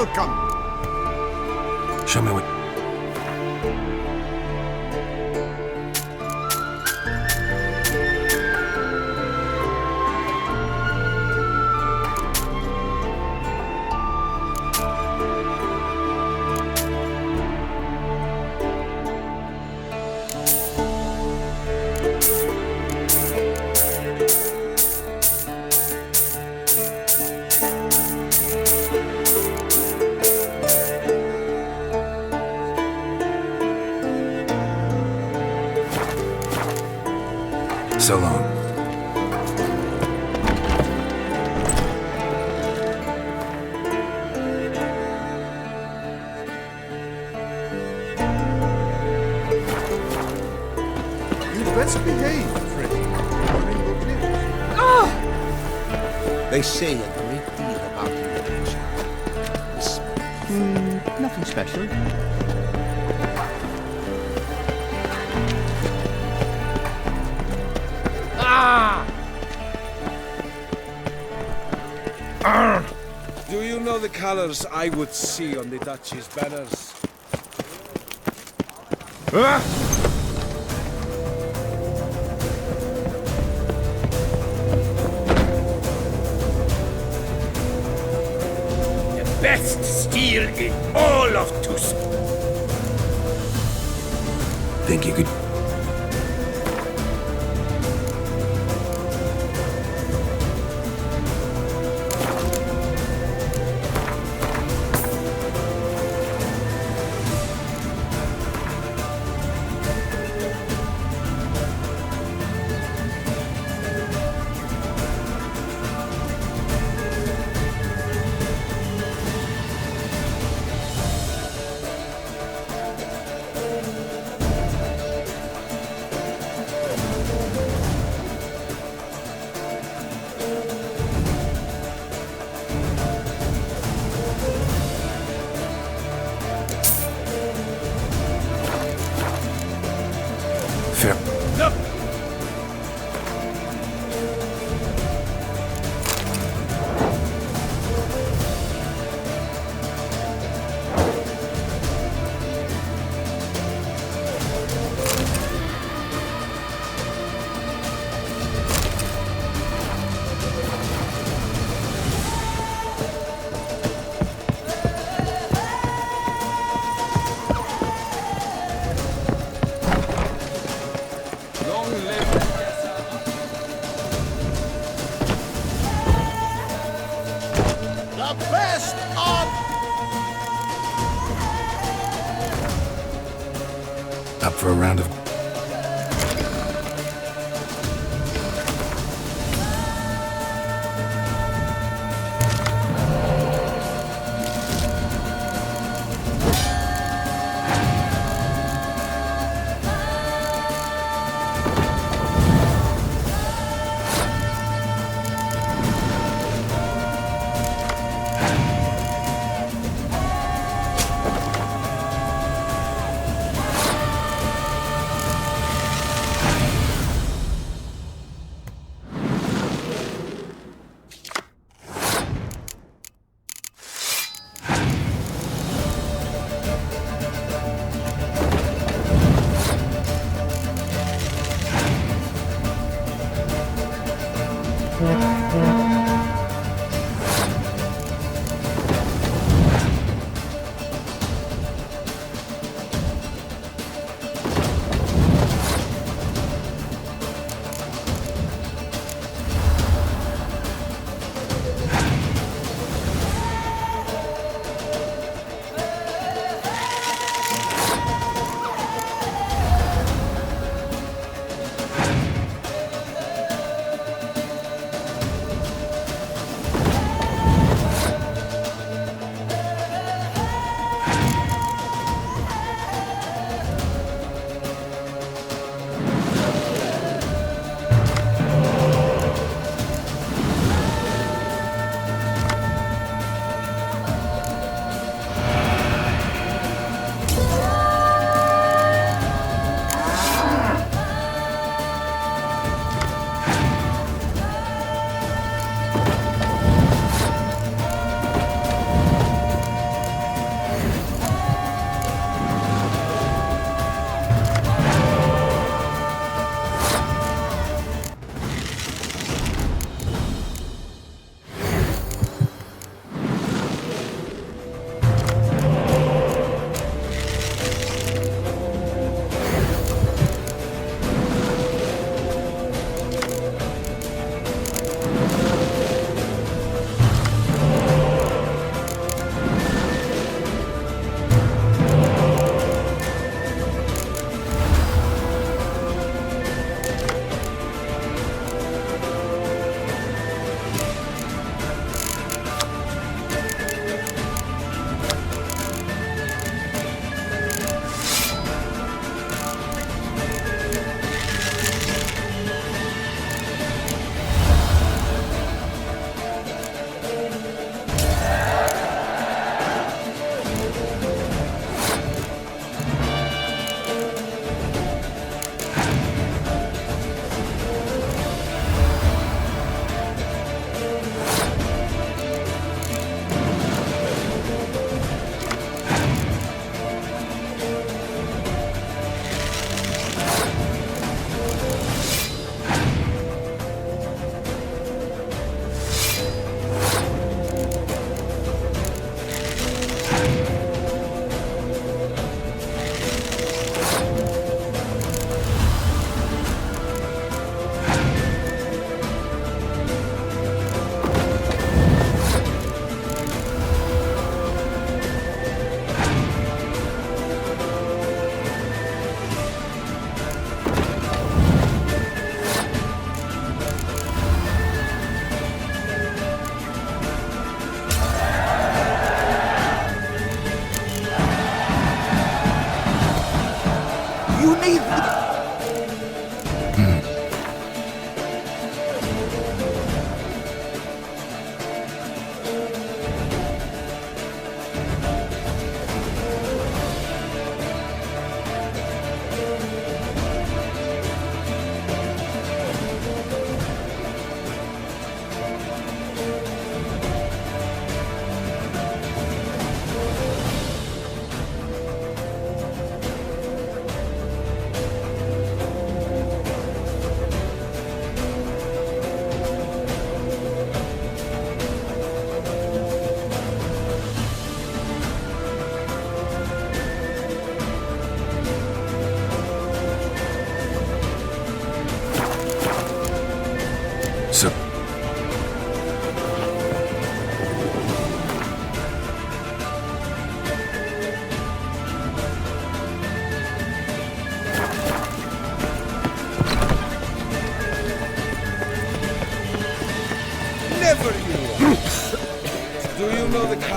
welcome. Show me what... So long. You'd best behave, friend. They say a great deal about you, Richard. Nothing special. Do you know the colors I would see on the Duchy's banners? The best steel in all of Tucson. Think you could... Fair. Look! Long live the best of... Up for a round of...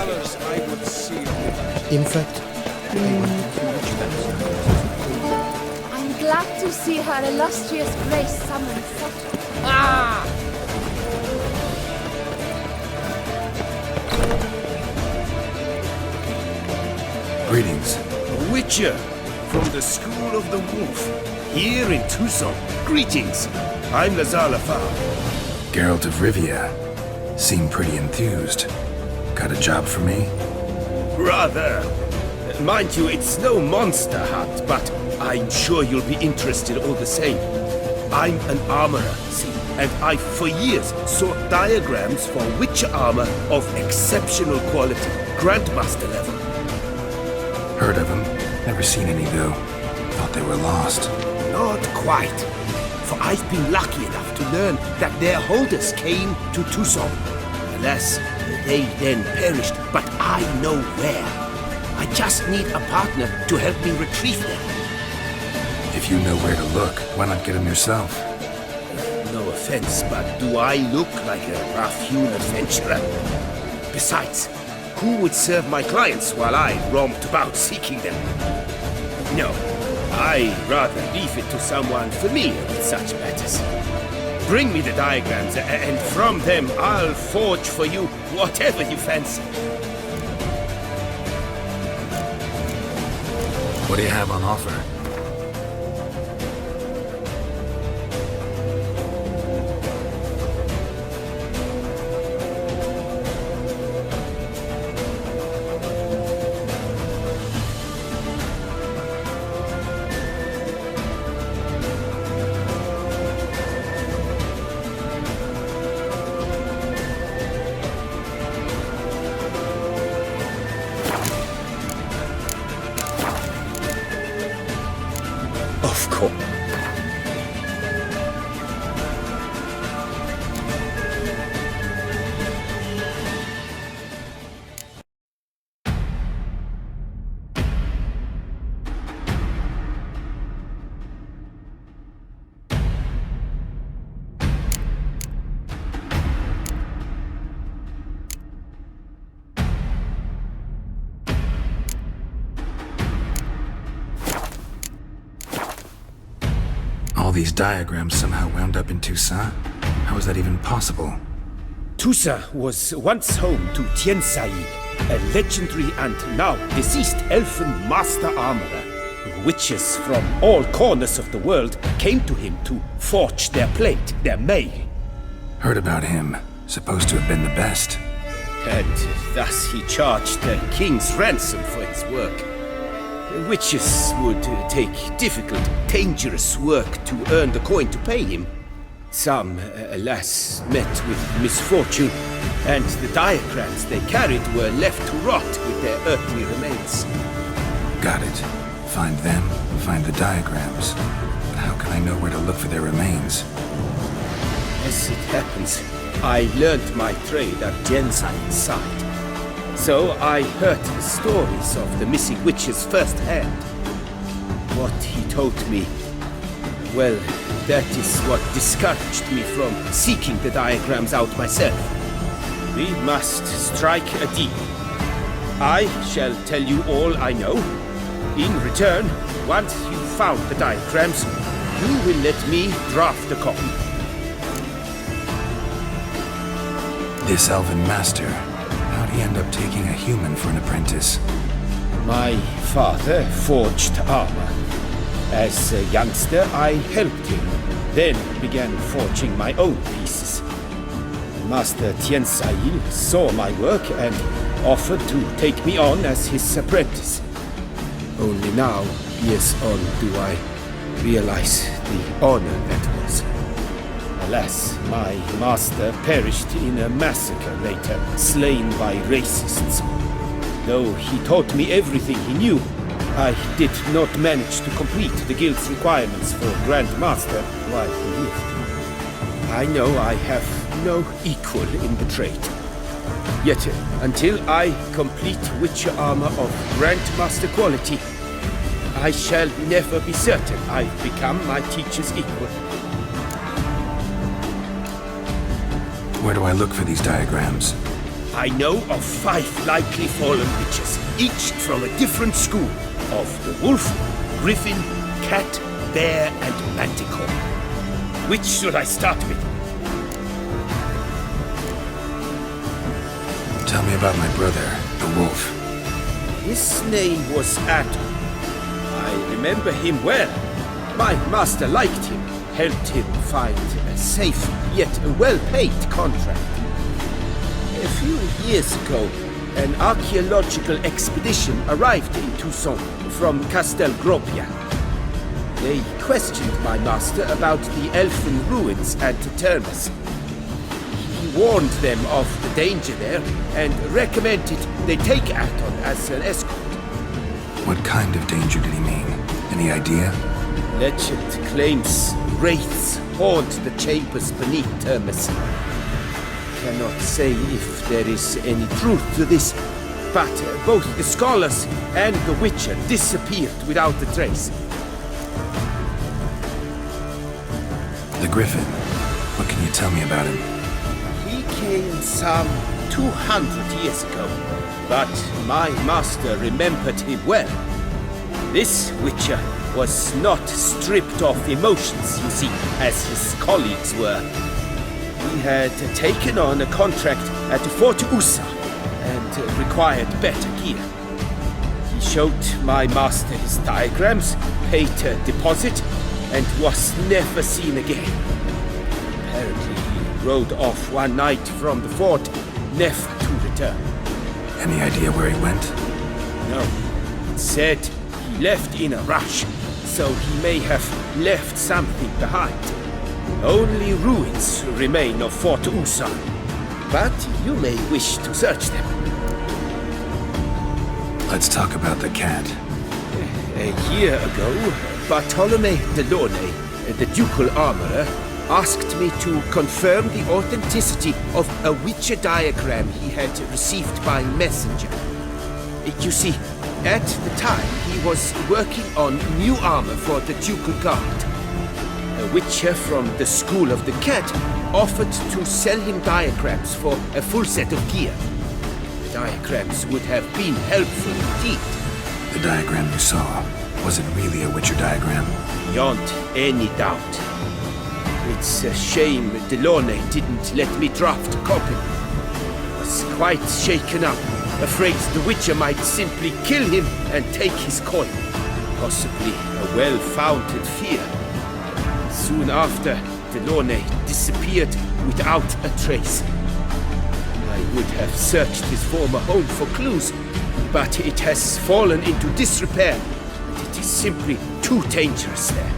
colors I would see. In fact, I want to finish that. I'm glad to see her illustrious grace summon such... Greetings. Witcher from the School of the Wolf, here in Tucson. Greetings. I'm Lazar Lafar. Geralt of Rivia. Seem pretty enthused. Got a job for me? Rather. Mind you, it's no monster hunt, but I'm sure you'll be interested all the same. I'm an armorer, see, and I for years sought diagrams for Witcher armor of exceptional quality, Grandmaster level. Heard of them. Never seen any though. Thought they were lost. Not quite. For I've been lucky enough to learn that their holders came to Tucson. Alas, they then perished, but I know where. I just need a partner to help me retrieve them. If you know where to look, why not get them yourself? No offense, but do I look like a rough-hewn adventurer? Besides, who would serve my clients while I roamed about seeking them? No, I'd rather leave it to someone familiar with such matters. Bring me the diagrams, and from them I'll forge for you whatever you fancy. What do you have on offer? Of course. All these diagrams somehow wound up in Tucson? How is that even possible? Tusa was once home to Tiensai, a legendary and now deceased elfin master armorer. Witches from all corners of the world came to him to forge their plate, their mail. Heard about him. Supposed to have been the best. And thus he charged the king's ransom for his work. Witches would take difficult, dangerous work to earn the coin to pay him. Some, alas, met with misfortune, and the diagrams they carried were left to rot with their earthly remains. Got it. Find them, find the diagrams. But how can I know where to look for their remains? As it happens, I learned my trade at Jensen's side. So I heard the stories of the missing witches firsthand. What he told me, well, that is what discouraged me from seeking the diagrams out myself. We must strike a deal. I shall tell you all I know. In return, once you've found the diagrams, you will let me draft a copy. This elven master, how'd he end up taking a human for an apprentice? My father forged armor. As a youngster, I helped him, then began forging my own pieces. Master Tiensail saw my work and offered to take me on as his apprentice. Only now, years on, do I realize the honor that was. Alas, my master perished in a massacre later, slain by racists. Though he taught me everything he knew, I did not manage to complete the guild's requirements for Grand Master while he lived. I know I have no equal in the trade. Yet, until I complete Witcher armor of Grand Master quality, I shall never be certain I've become my teacher's equal. Where do I look for these diagrams? I know of 5 likely fallen witches, each from a different school of the wolf, griffin, cat, bear, and manticore. Which should I start with? Tell me about my brother, the wolf. His name was Atom. I remember him well. My master liked him, helped him find a safe yet well-paid contract. A few years ago, an archaeological expedition arrived in Tucson from Castel Gropia. They questioned my master about the elfin ruins at Termes. He warned them of the danger there and recommended they take Aton as an escort. What kind of danger did he mean? Any idea? Legend claims wraiths haunt the chambers beneath Termes. Cannot say if there is any truth to this, but both the scholars and the Witcher disappeared without a trace. The Griffin. What can you tell me about him? He came some 200 years ago, but my master remembered him well. This Witcher was not stripped of emotions, you see, as his colleagues were. He had taken on a contract at Fort Usa and required better gear. He showed my master his diagrams, paid a deposit, and was never seen again. Apparently, he rode off one night from the fort, never to return. Any idea where he went? No. It said he left in a rush, so he may have left something behind. Only ruins remain of Fort Usa, but you may wish to search them. Let's talk about the cat. A year ago, Bartolome Delaunay, the ducal armorer, asked me to confirm the authenticity of a Witcher diagram he had received by messenger. You see, at the time he was working on new armor for the ducal guard. A Witcher from the School of the Cat offered to sell him diagrams for a full set of gear. The diagrams would have been helpful indeed. The diagram you saw, was it really a Witcher diagram? Beyond any doubt. It's a shame Delaunay didn't let me draft a copy. I was quite shaken up, afraid the Witcher might simply kill him and take his coin. Possibly a well-founded fear. Soon after, Delaunay disappeared without a trace. I would have searched his former home for clues, but it has fallen into disrepair, and it is simply too dangerous there.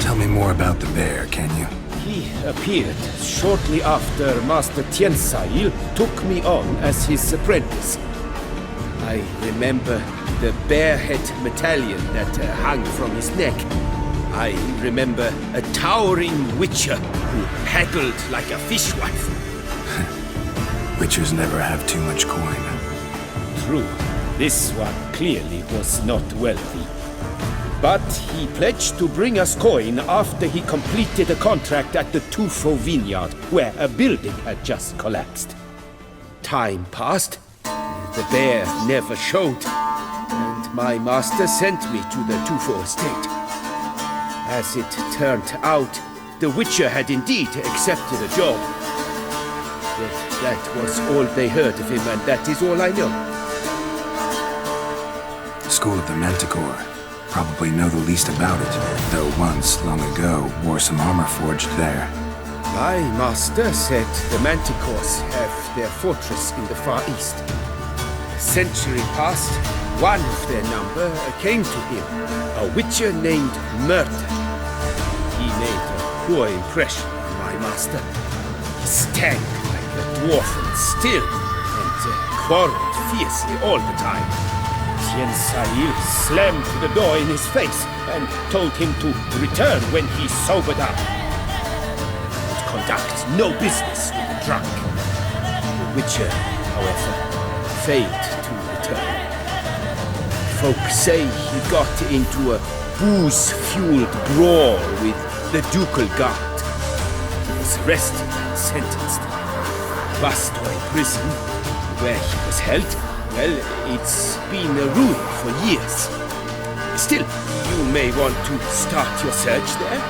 Tell me more about the bear, can you? He appeared shortly after Master Tiensail took me on as his apprentice. I remember the bear-head medallion that hung from his neck. I remember a towering Witcher who haggled like a fishwife. Witchers never have too much coin. True, this one clearly was not wealthy. But he pledged to bring us coin after he completed a contract at the Tufo vineyard, where a building had just collapsed. Time passed. The bear never showed, and my master sent me to the Tufo estate. As it turned out, the Witcher had indeed accepted a job. But that was all they heard of him, and that is all I know. School of the Manticore. Probably know the least about it, though once, long ago, wore some armor forged there. My master said the Manticores have their fortress in the Far East. A century past, one of their number came to him, a Witcher named Murta. He made a poor impression on my master. He stank like a dwarf still, and quarreled fiercely all the time. Tiensail slammed the door in his face and told him to return when he sobered up. Would conduct no business with a drunk. The Witcher, however, failed to return. Folk say he got into a booze-fueled brawl with the ducal guard. He was arrested and sentenced. Bastard prison, where he was held, well, it's been a ruin for years. Still, you may want to start your search there.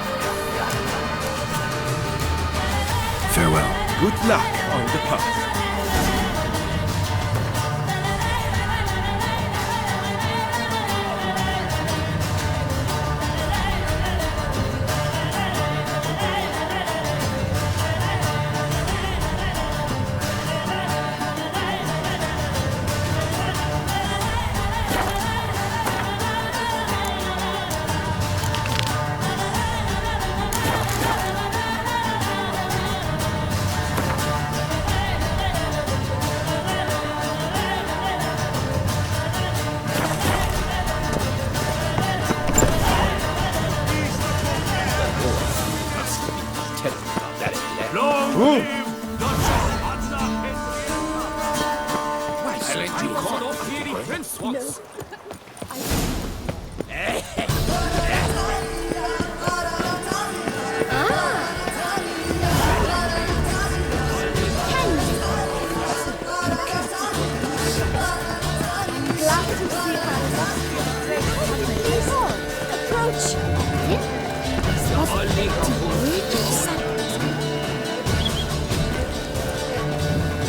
Farewell. Good luck on the path.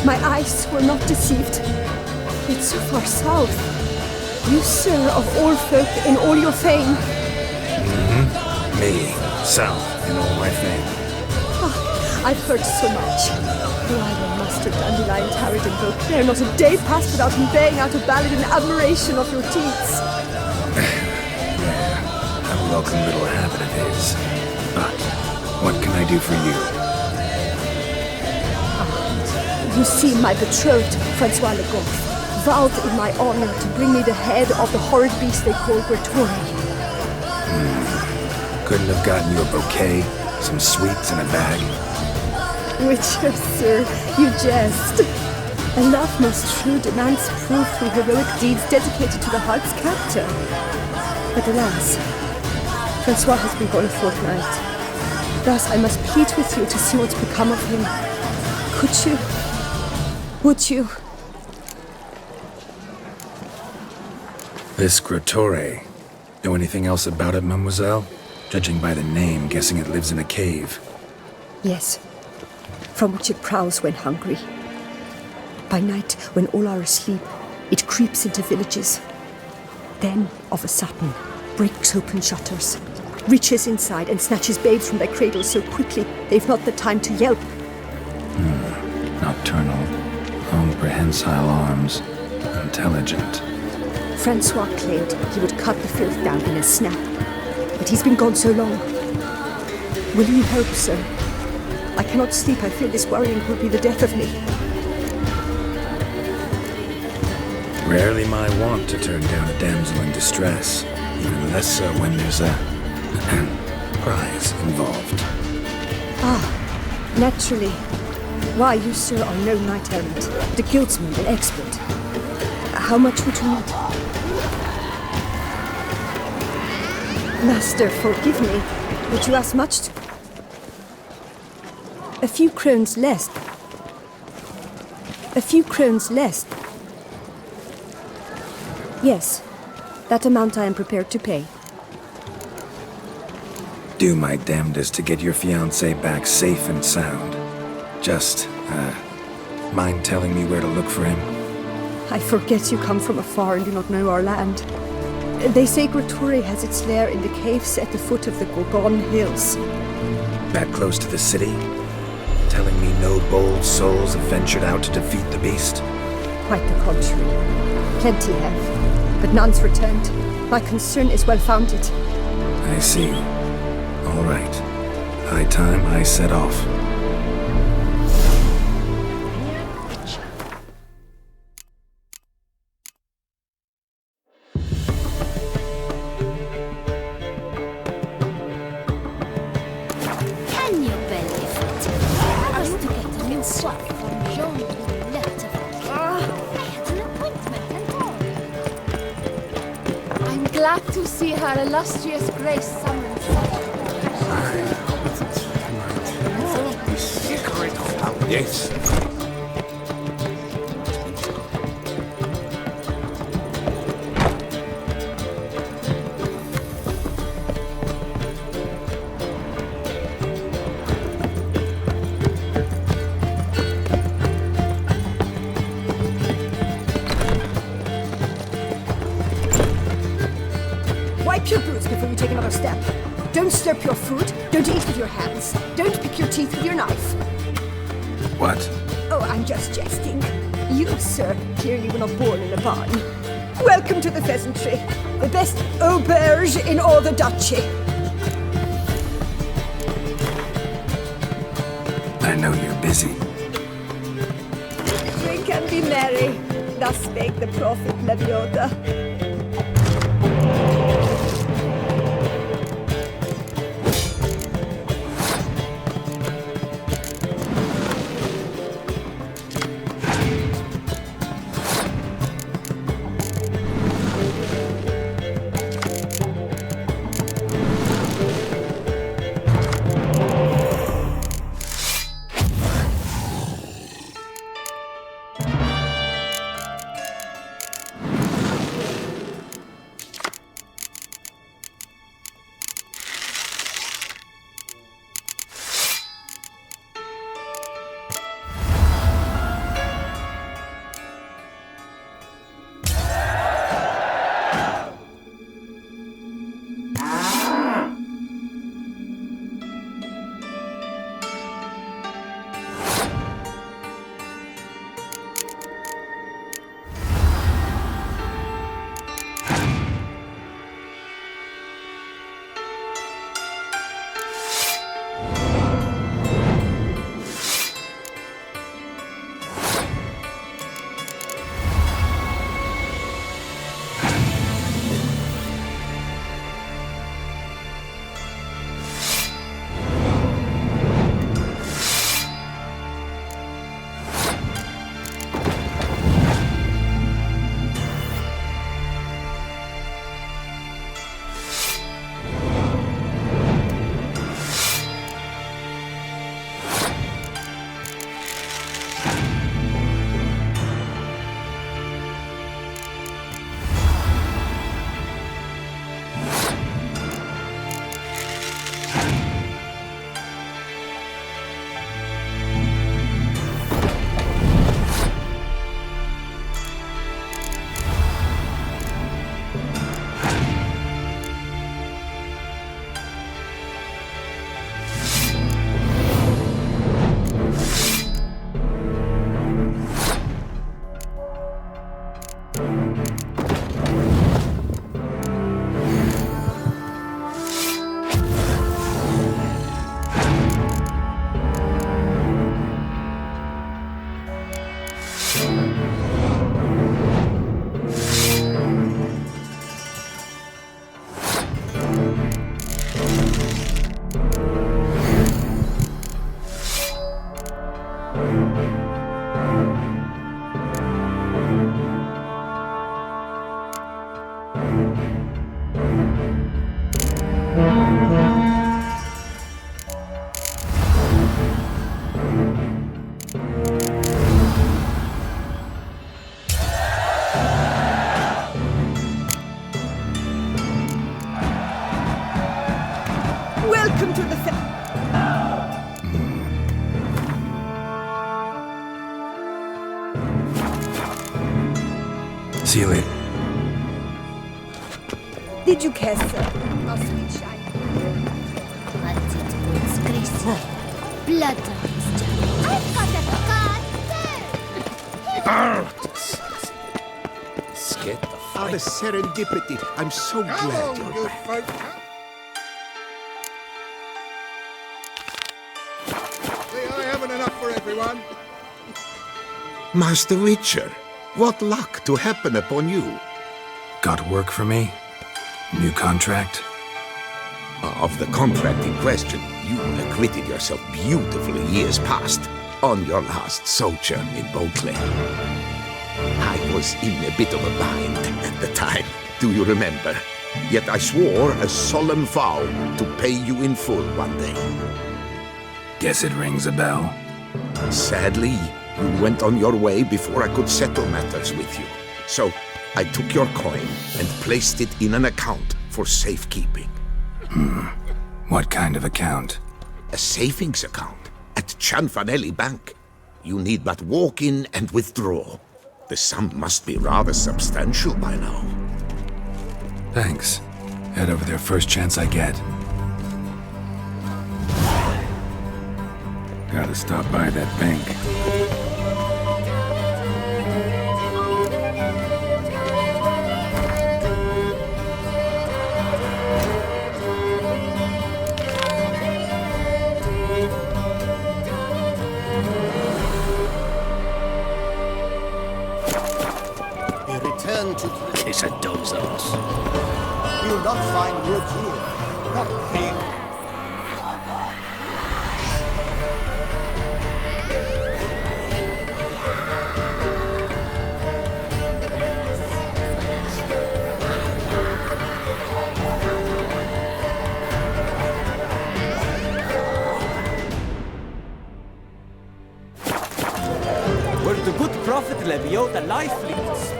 My eyes were not deceived. It's so far south. You, sir, of all folk in all your fame. Me, south, in all my fame. Oh, I've heard so much. Why will Master Dandelion tarried in Beauclair? Not a day passed without him baying out a ballad in admiration of your deeds. Yeah, a welcome little habit of his. But what can I do for you? You see, my betrothed, Francois Le Goff, vowed in my honor to bring me the head of the horrid beast they call Grettore. Couldn't have gotten you a bouquet, some sweets in a bag? Which, sir, you jest. A love most true demands proof through heroic deeds dedicated to the heart's captor. But alas, Francois has been gone a fortnight. Thus I must plead with you to see what's become of him. Could you? Would you? This Grettore. Know anything else about it, mademoiselle? Judging by the name, guessing it lives in a cave. Yes, from which it prowls when hungry. By night, when all are asleep, it creeps into villages. Then, of a sudden, breaks open shutters, reaches inside and snatches babes from their cradles so quickly they've not the time to yelp. Nocturnal, long prehensile arms, intelligent. Francois claimed he would cut the filth down in a snap, but he's been gone so long. Will you help, sir? I cannot sleep. I fear this worrying will be the death of me. Rarely my wont to turn down a damsel in distress, even less so when there's a prize involved. Ah, naturally. Why, you, sir, are no knight-errant, but a guildsman, an expert. How much would you need? Master, forgive me. Would you ask much? A few crowns less. A few crowns less. Yes, that amount I am prepared to pay. Do my damnedest to get your fiancé back safe and sound. Just, mind telling me where to look for him? I forget you come from afar and do not know our land. They say Grettore has its lair in the caves at the foot of the Gorgon Hills. That close to the city? Telling me no bold souls have ventured out to defeat the beast? Quite the contrary. Plenty have, but none's returned. My concern is well-founded. I see. All right. High time I set off. Can you believe it? I was to get a new swap from Jean to left of I had an appointment and all. I'm glad to see her illustrious grace summoned. Yes. up your boots before you take another step. Don't slurp your food. Don't eat with your hands. Don't pick your teeth with your knife. What? Oh, I'm just jesting. You, sir, clearly were not born in a barn. Welcome to the pheasantry. The best auberge in all the duchy. I know you're busy. Drink and be merry. Thus spake the prophet Leviosa. Welcome to the See you later. Did you care, sir? How sweet shine. Blood on his jacket. I've got a card Scared the fight. The serendipity. I'm so glad you're back. I haven't enough for everyone. Master Richard, what luck to happen upon you. Got work for me? New contract? Of the contract in question, you acquitted yourself beautifully years past on your last sojourn in Beauclair. I was in a bit of a bind at the time, do you remember? Yet I swore a solemn vow to pay you in full one day. Guess it rings a bell. Sadly, you went on your way before I could settle matters with you. So I took your coin and placed it in an account for safekeeping. What kind of account? A savings account at Cianfanelli Bank. You need but walk in and withdraw. The sum must be rather substantial by now. Thanks. Head over there first chance I get. Gotta stop by that bank. Return to Quesadozos. You'll not find wood here. Not here. Where the good prophet Levio the life leads.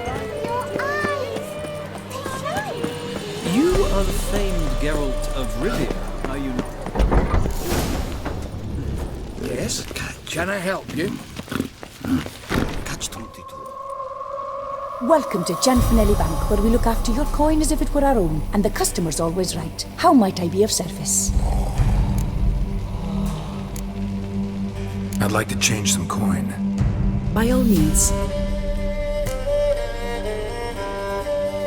You are the famed Geralt of Rivia, are you not? Yes? Can I help you? Welcome to Gianfinelli Bank, where we look after your coin as if it were our own, and the customer's always right. How might I be of service? I'd like to change some coin. By all means.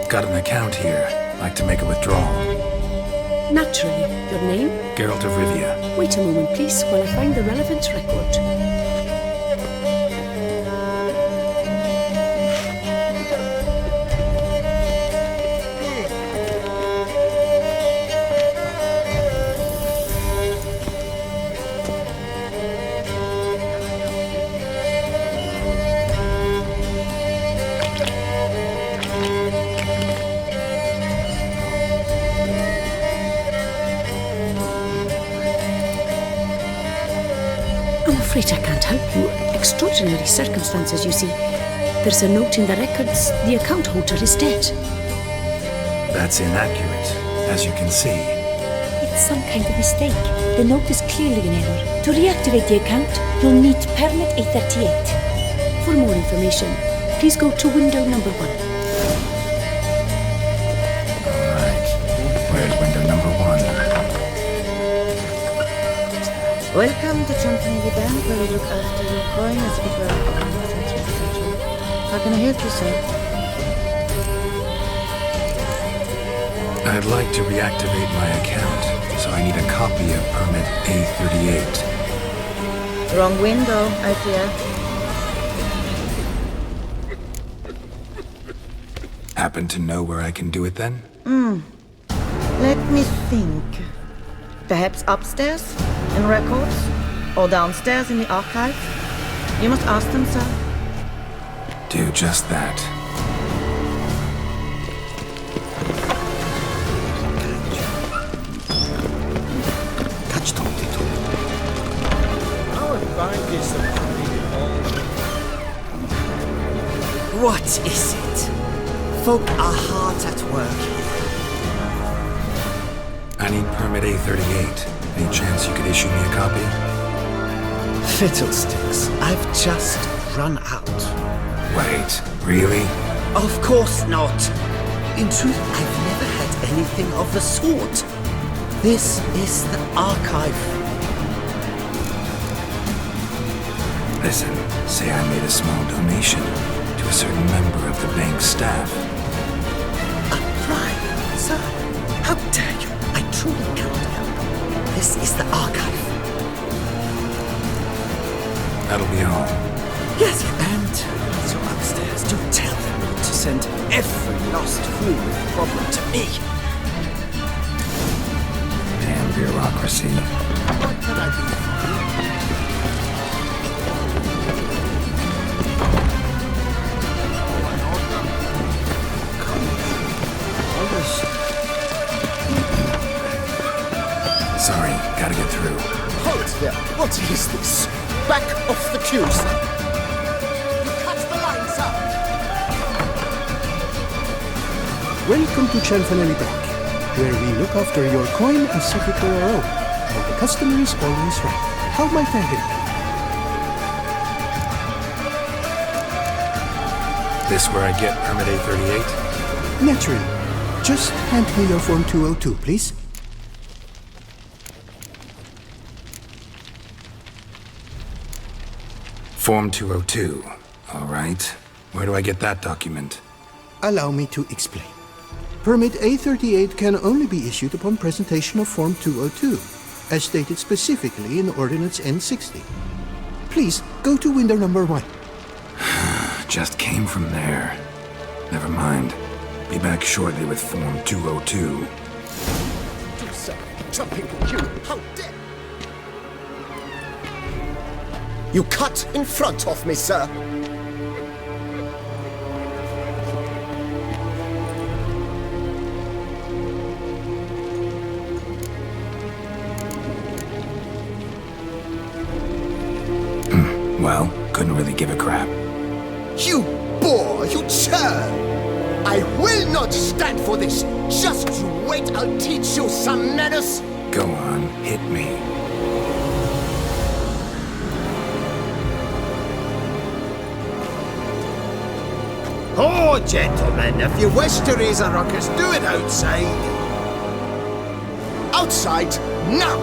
Got an account here. Like to make a withdrawal. Naturally. Your name? Geralt of Rivia. Wait a moment, please, while I find the relevant record. I'm afraid I can't help you. Extraordinary circumstances, you see. There's a note in the records. The account holder is dead. That's inaccurate, as you can see. It's some kind of mistake. The note is clearly an error. To reactivate the account, you'll need permit 838. For more information, please go to window number 1. Alright. Where's window number 1? Welcome to Gianfinelli Bank, where we look after your coin as if it were our own, etc., etc. How can I help you, sir? I'd like to reactivate my account, so I need a copy of permit A38. Wrong window, I fear. Happen to know where I can do it then? Let me think. Perhaps upstairs, in records? Or downstairs in the archive? You must ask them, sir. Do just that. What is it? Folk are hard at work. I need permit A38. Any chance you could issue me a copy? Fiddlesticks, I've just run out. Wait, really? Of course not. In truth, I've never had anything of the sort. This is the archive. Listen, say I made a small donation to a certain member of the bank staff. A bribe, sir? How dare you? I truly cannot help. This is the archive. That'll be all. Yes, and so upstairs, do tell them not to send every lost fool with a problem to me. Damn bureaucracy. What can I do? Sorry, gotta get through. Halt there! What is this? Back off the queue, sir! You cut the line, sir! Welcome to Gianfinelli Bank, where we look after your coin as if it were our own. And the customer is always right. How might I help This where I get permit A38? you? Naturally. Just hand me your Form 202, please. Form 202. All right. Where do I get that document? Allow me to explain. Permit A38 can only be issued upon presentation of Form 202, as stated specifically in Ordinance N60. Please, go to window number 1. Just came from there. Never mind. Be back shortly with Form 202. Do so. Jumping at you. How dare... You cut in front of me, sir. Well, couldn't really give a crap. You bore, you churl! I will not stand for this! Just you wait, I'll teach you some manners! Go on, hit me. Oh, gentlemen, if you wish to raise a ruckus, do it outside. Outside, now!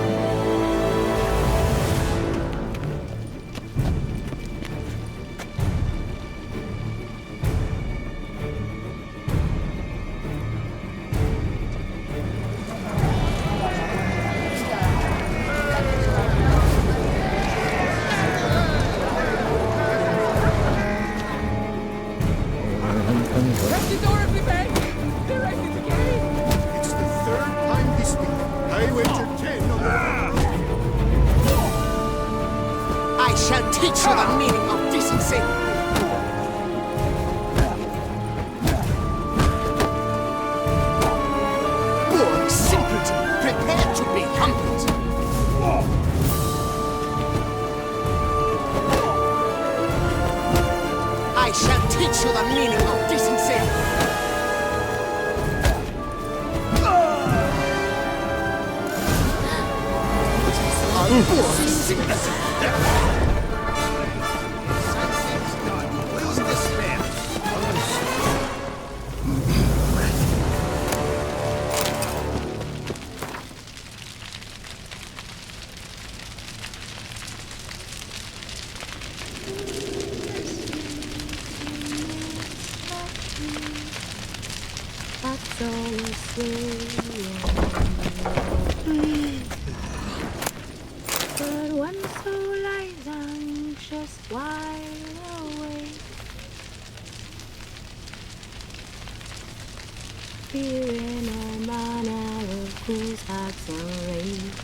I shall teach you the meaning of decency. Poor simpleton, prepare to be humbled. I shall teach you the meaning of decency. Poor simpleton. But one soul lies anxious wide awake, fearing all manner of ghouls, hags, and wraiths.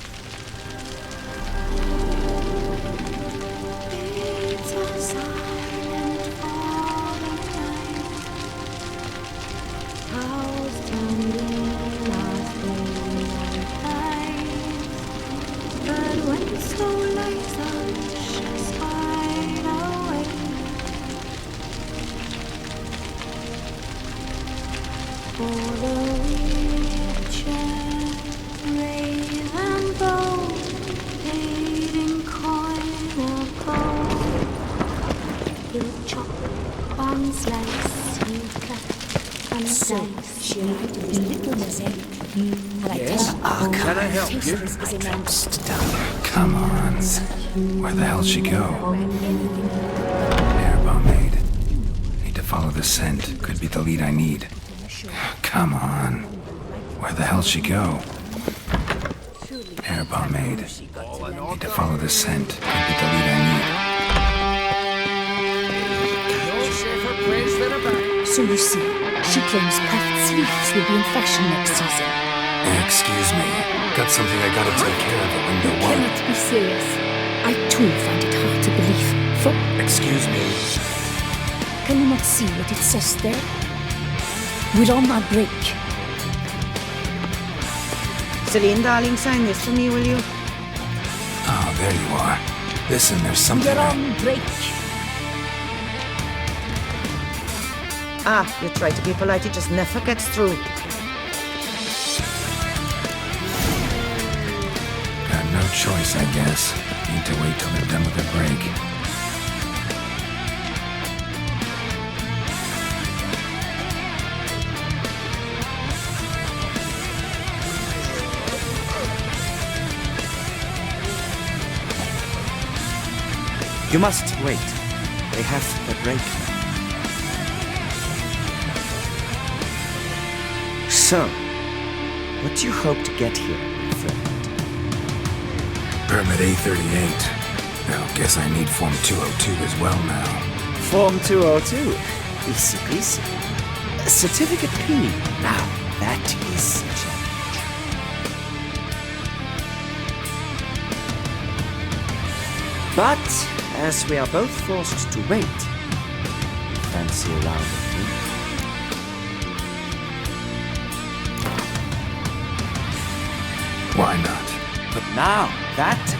It's a silent falling night, house trembling as they eyes. But when soul lies anxious wide awake, for the witcher, brave and bold, paid in coin of gold. He'll chop and slice, he'll cut and dice. She arrived at the little mosaic. Yes? Can I help you? Come on. Where the hell'd she go? Air pomade. Need to follow the scent. Could be the lead I need. Come on. Where the hell'd she go? Air pomade. Need to follow the scent. Could be the lead I need. So you see, she claims puffed sleeves will be in fashion next season. Excuse me. Got something I gotta take care of at window You 1. cannot be serious. I too find it hard to believe. For Excuse me. can you not see what it says there? We're on our break. Celine, darling, sign this for me, will you? Oh, there you are. Listen, there's something We're on break. Ah, you try to be polite, it just never gets through. Got no choice, I guess. Need to wait till they're done with their break. You must wait. They have the break now. So, what do you hope to get here, my friend? Permit A38. Well, guess I need Form 202 as well now. Form 202. Easy peasy. Certificate P. Now, that is a challenge. But, as we are both forced to wait, fancy a round of drink? Why not? But now, that...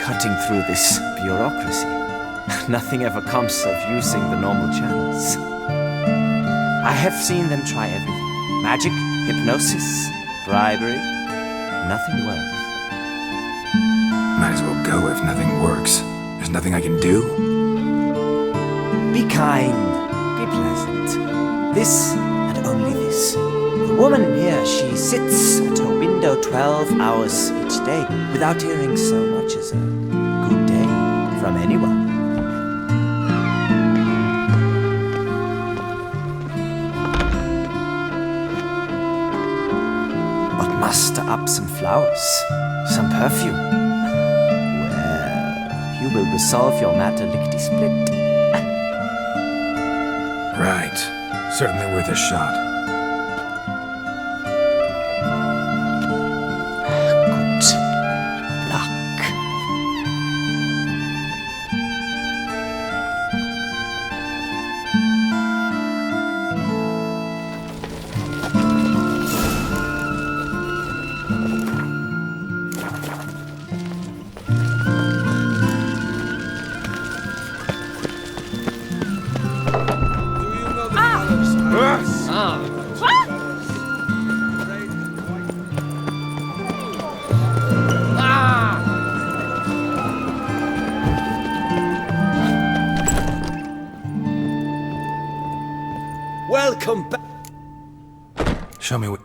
cutting through this bureaucracy. Nothing ever comes of using the normal channels. I have seen them try everything. Magic, hypnosis, bribery. Nothing works. Might as well go if nothing works. There's nothing I can do. Be kind. Be pleasant. This and only this. The woman here, she sits at her window 12 hours each day without hearing so much as a good day from anyone. But muster up some flowers, some perfume. Well, you will resolve your matter lickety-split. Right. Certainly worth a shot. Welcome back. Show me what...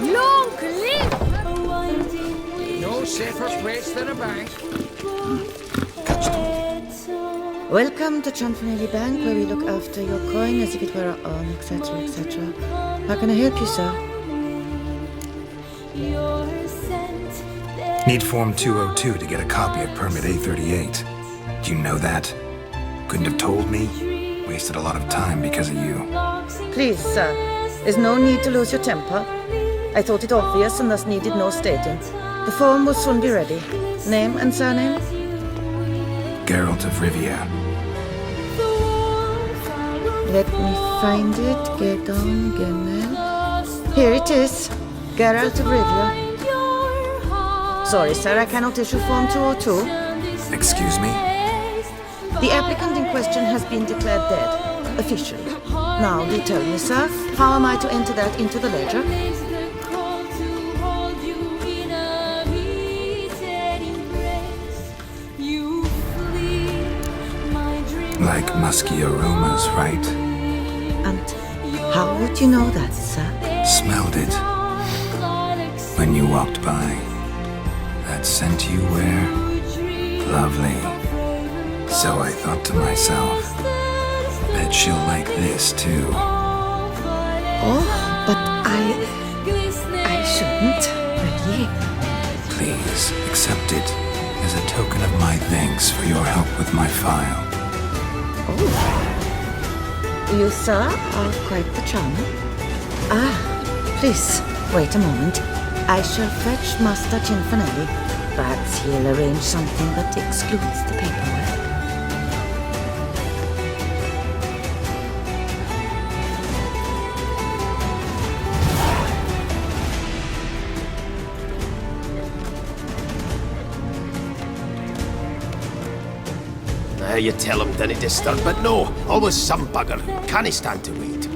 Long live! No safer place than a bank. Welcome to Chanfanelli Bank, where we look after your coin as if it were our own, etc., etc. How can I help you, sir? Need Form 202 to get a copy of Permit A38. Do you know that? Couldn't have told me? Wasted a lot of time because of you. Please, sir. There's no need to lose your temper. I thought it obvious and thus needed no stating. The form will soon be ready. Name and surname? Geralt of Rivia. Let me find it. Gedon Genel. Here it is. Geralt of Rivia. Sorry, sir, I cannot issue Form 202. Excuse me? The applicant in question has been declared dead, officially. Now, do tell me, sir, how am I to enter that into the ledger? Like musky aromas, right? And how would you know that, sir? Smelled it. When you walked by. That scent you wear. Lovely. So I thought to myself, bet she'll like this too. Oh, but I shouldn't, really. Please, accept it as a token of my thanks for your help with my file. Oh. You, sir, are quite the charmer. Ah, please, wait a moment. I shall fetch Master Cinfanelli. Perhaps he'll arrange something that excludes the paperwork. you tell him didn't disturb, but no, always some bugger. Can't he stand to wait?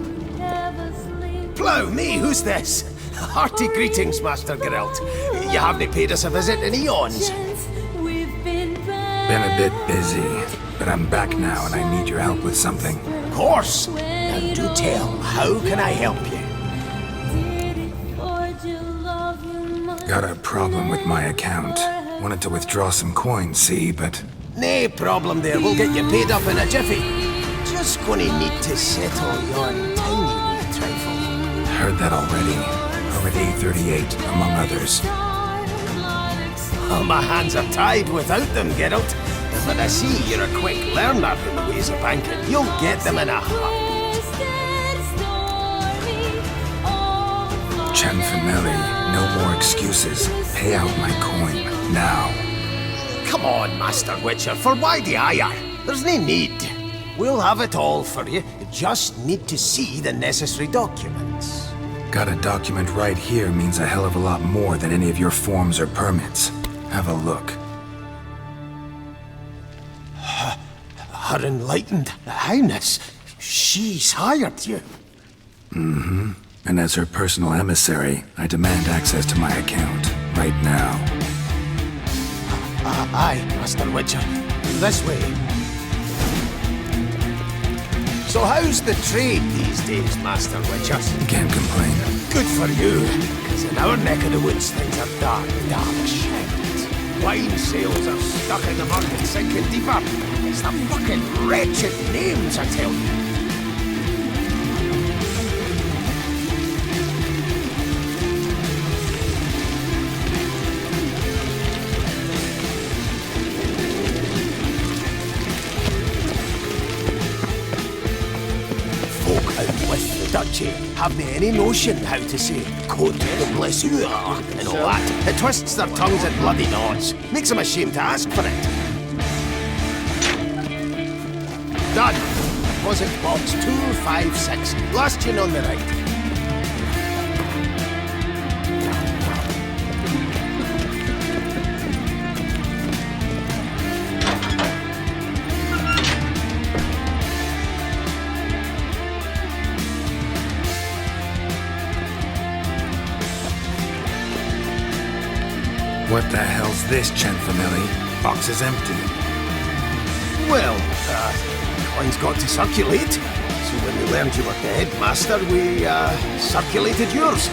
Plough me, who's this? Hearty greetings, Master Geralt. You haven't paid us a visit in eons. Been a bit busy, but I'm back now and I need your help with something. Of course. Now do tell, how can I help you? Got a problem with my account. Wanted to withdraw some coins, see, but... No problem there, we'll get you paid up in a jiffy. Just gonna need to settle your tiny wee trifle. Heard that already. Permit A38, among others. Oh, my hands are tied without them, Geralt. But I see you're a quick learner in the ways of banking. You'll get them in a heartbeat. Cianfanelli, no more excuses. Pay out my coin, now. Come on, Master Witcher, for why the ire? There's no need. We'll have it all for you. You just need to see the necessary documents. Got a document right here means a hell of a lot more than any of your forms or permits. Have a look. Her Enlightened Highness, she's hired you. Mm-hmm. And as her personal emissary, I demand access to my account, right now. Aye, Master Witcher. This way. So how's the trade these days, Master Witcher? Can't complain. Good for you, because in our neck of the woods things are dark, dark shit. Wine sales are stuck in the mud and sinking deeper. It's the fucking wretched names, I tell you. Duchy, have they any notion how to say Côte de Blessure and all that? It twists their tongues in bloody knots. Makes them ashamed to ask for it. Done. Deposit box 256. Last tune on the right. What the hell's this, Cianfanelli? Box is empty. Well, coins got to circulate. So when we learned you were dead, Master, we, circulated yours.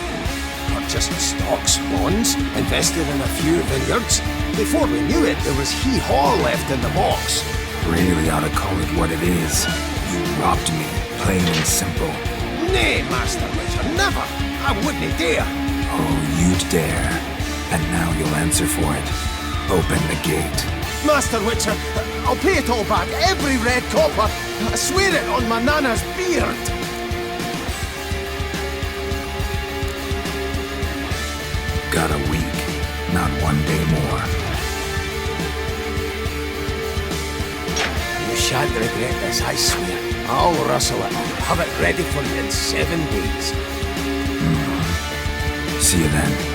Purchased stocks, bonds, invested in a few vineyards. Before we knew it, there was hee-haw left in the box. Really ought to call it what it is. You robbed me, plain and simple. Nay, Master Witcher, never! I wouldn't dare! Oh, you'd dare. And now you'll answer for it. Open the gate. Master Witcher, I'll pay it all back, every red copper. I swear it on my nana's beard. Got a week, not 1 day more. You shan't regret this, I swear. I'll rustle it. Have it ready for you in 7 days. See you then.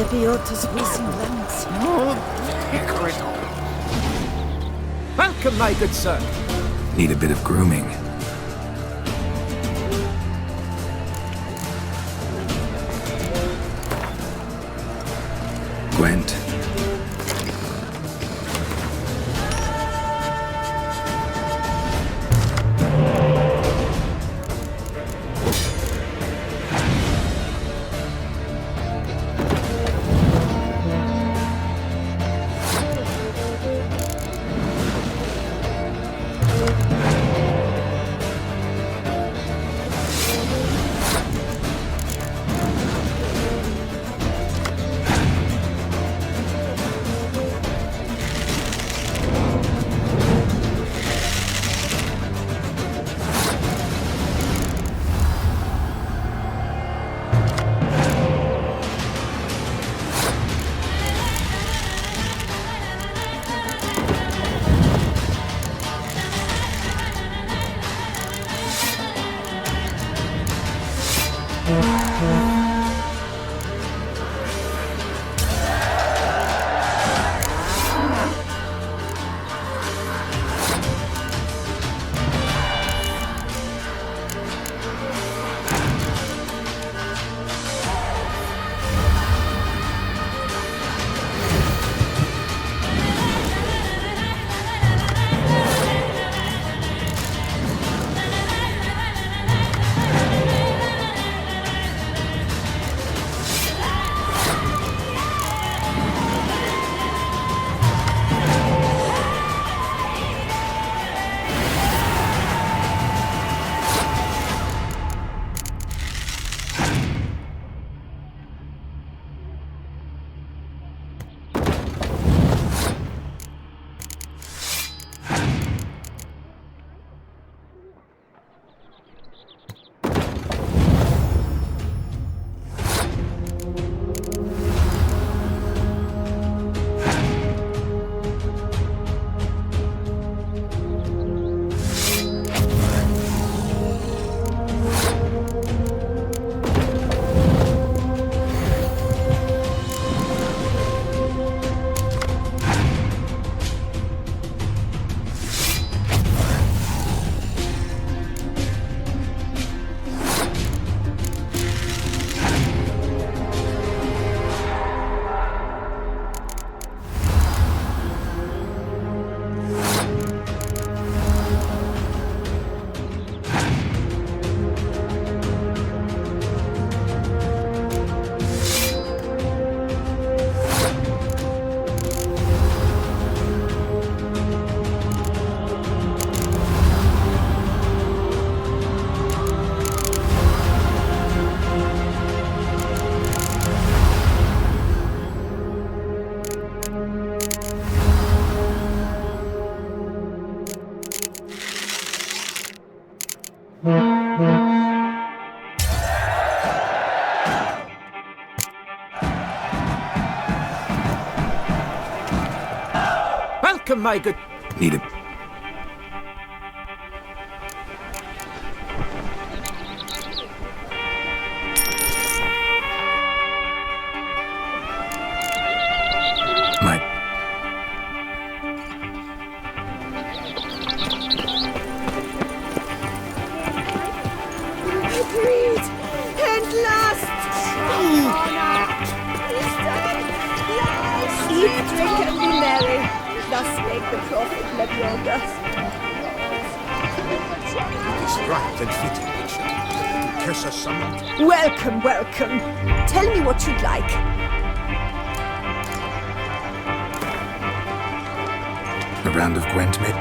Biota's resemblance. Welcome, my good sir. Need a bit of grooming. Gwent. Welcome, my good... Need a... My... Agreed! And last! Eat, drink, and be merry. Thus make the prophet Lebioda. It is right and fitting, Richard, to curse us somewhat. Welcome, welcome. Tell me what you'd like. A round of Gwent, mate?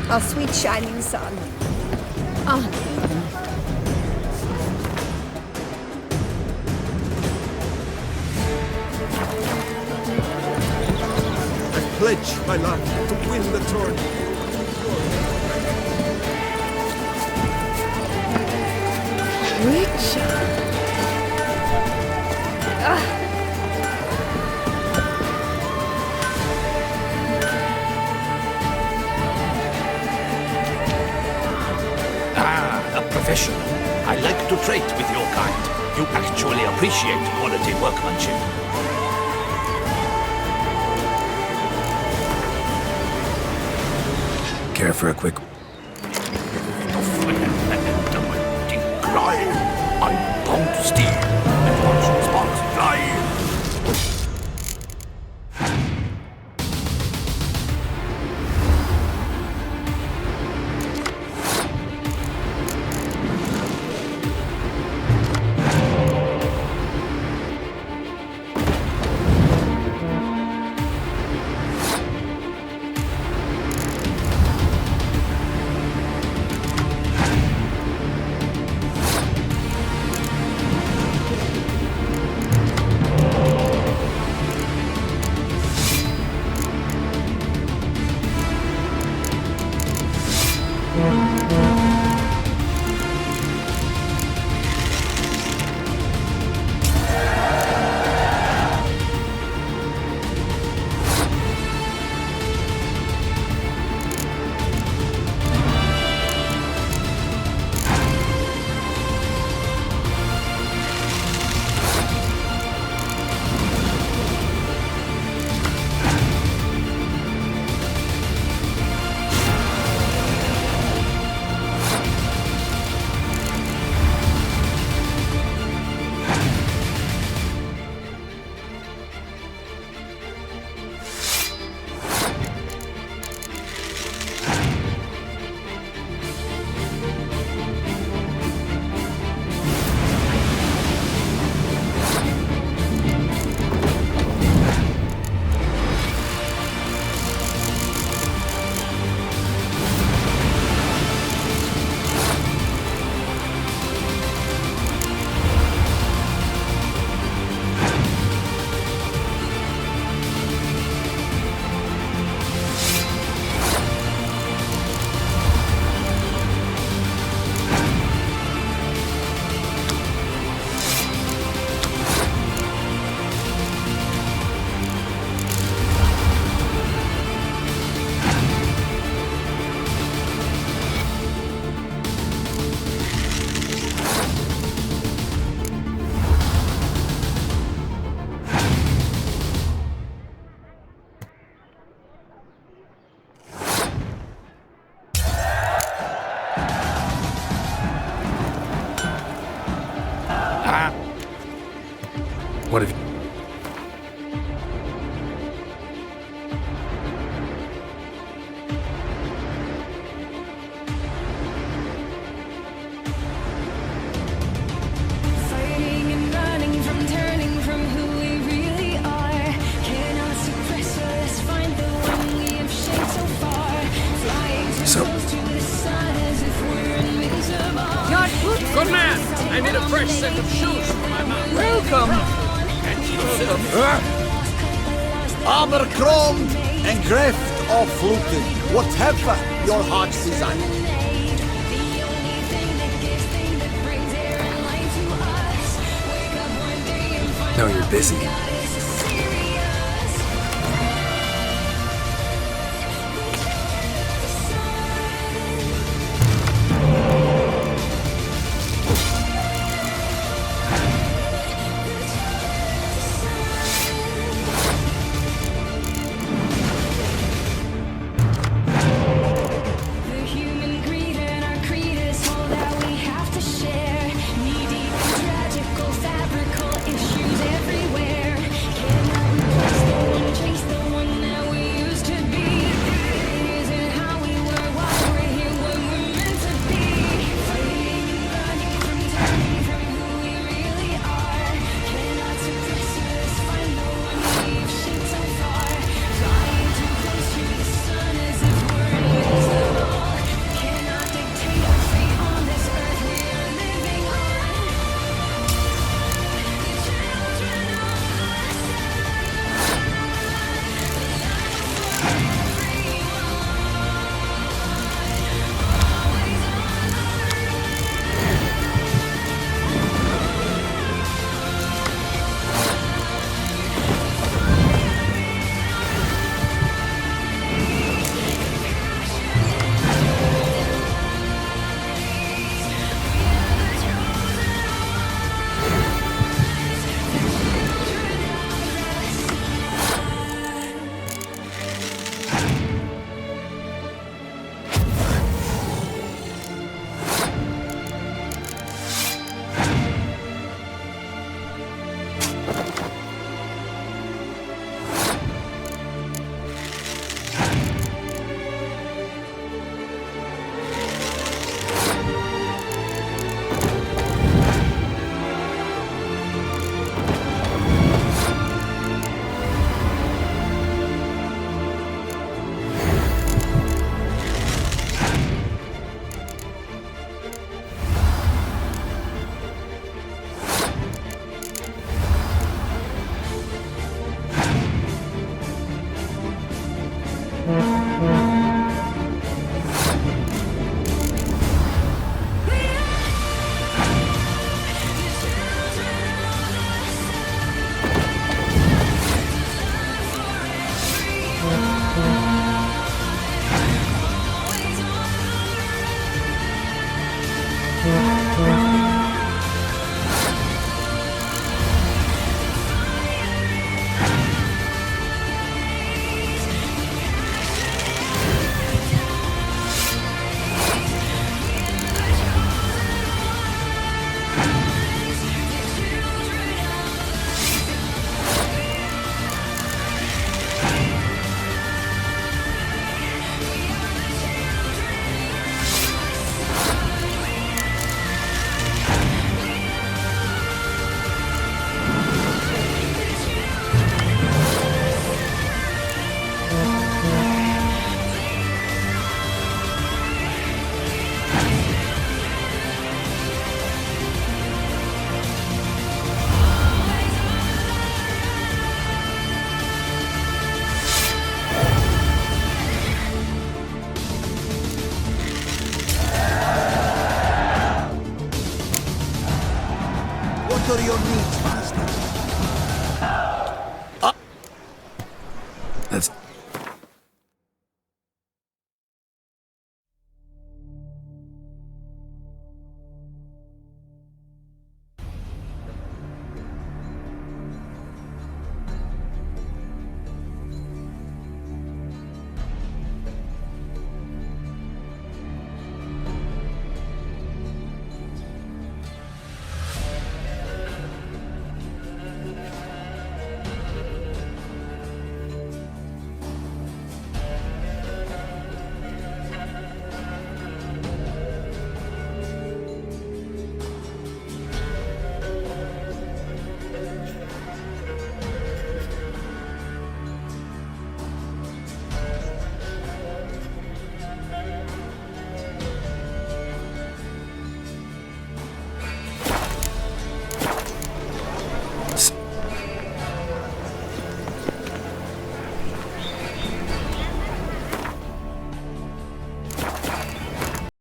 Our sweet shining sun. Ah, I pledge my life to win the tournament. Richard. A professional. I like to trade with your kind. You actually appreciate quality workmanship. Care for a quick... Cry. I'm bound to steal and watch sparks fly. What have you... Fighting and running from turning from who we really are. Cannot suppress us, find the one we have shaped so far. Flying too close to the sun as if we're invincible. Good man! I need a fresh set of shoes for my mount. Welcome! Armor-chromed, engraved or fluted, whatever your heart's desire. No, you're busy. Knee-deep in tragical, fabrical issues everywhere. Thank you.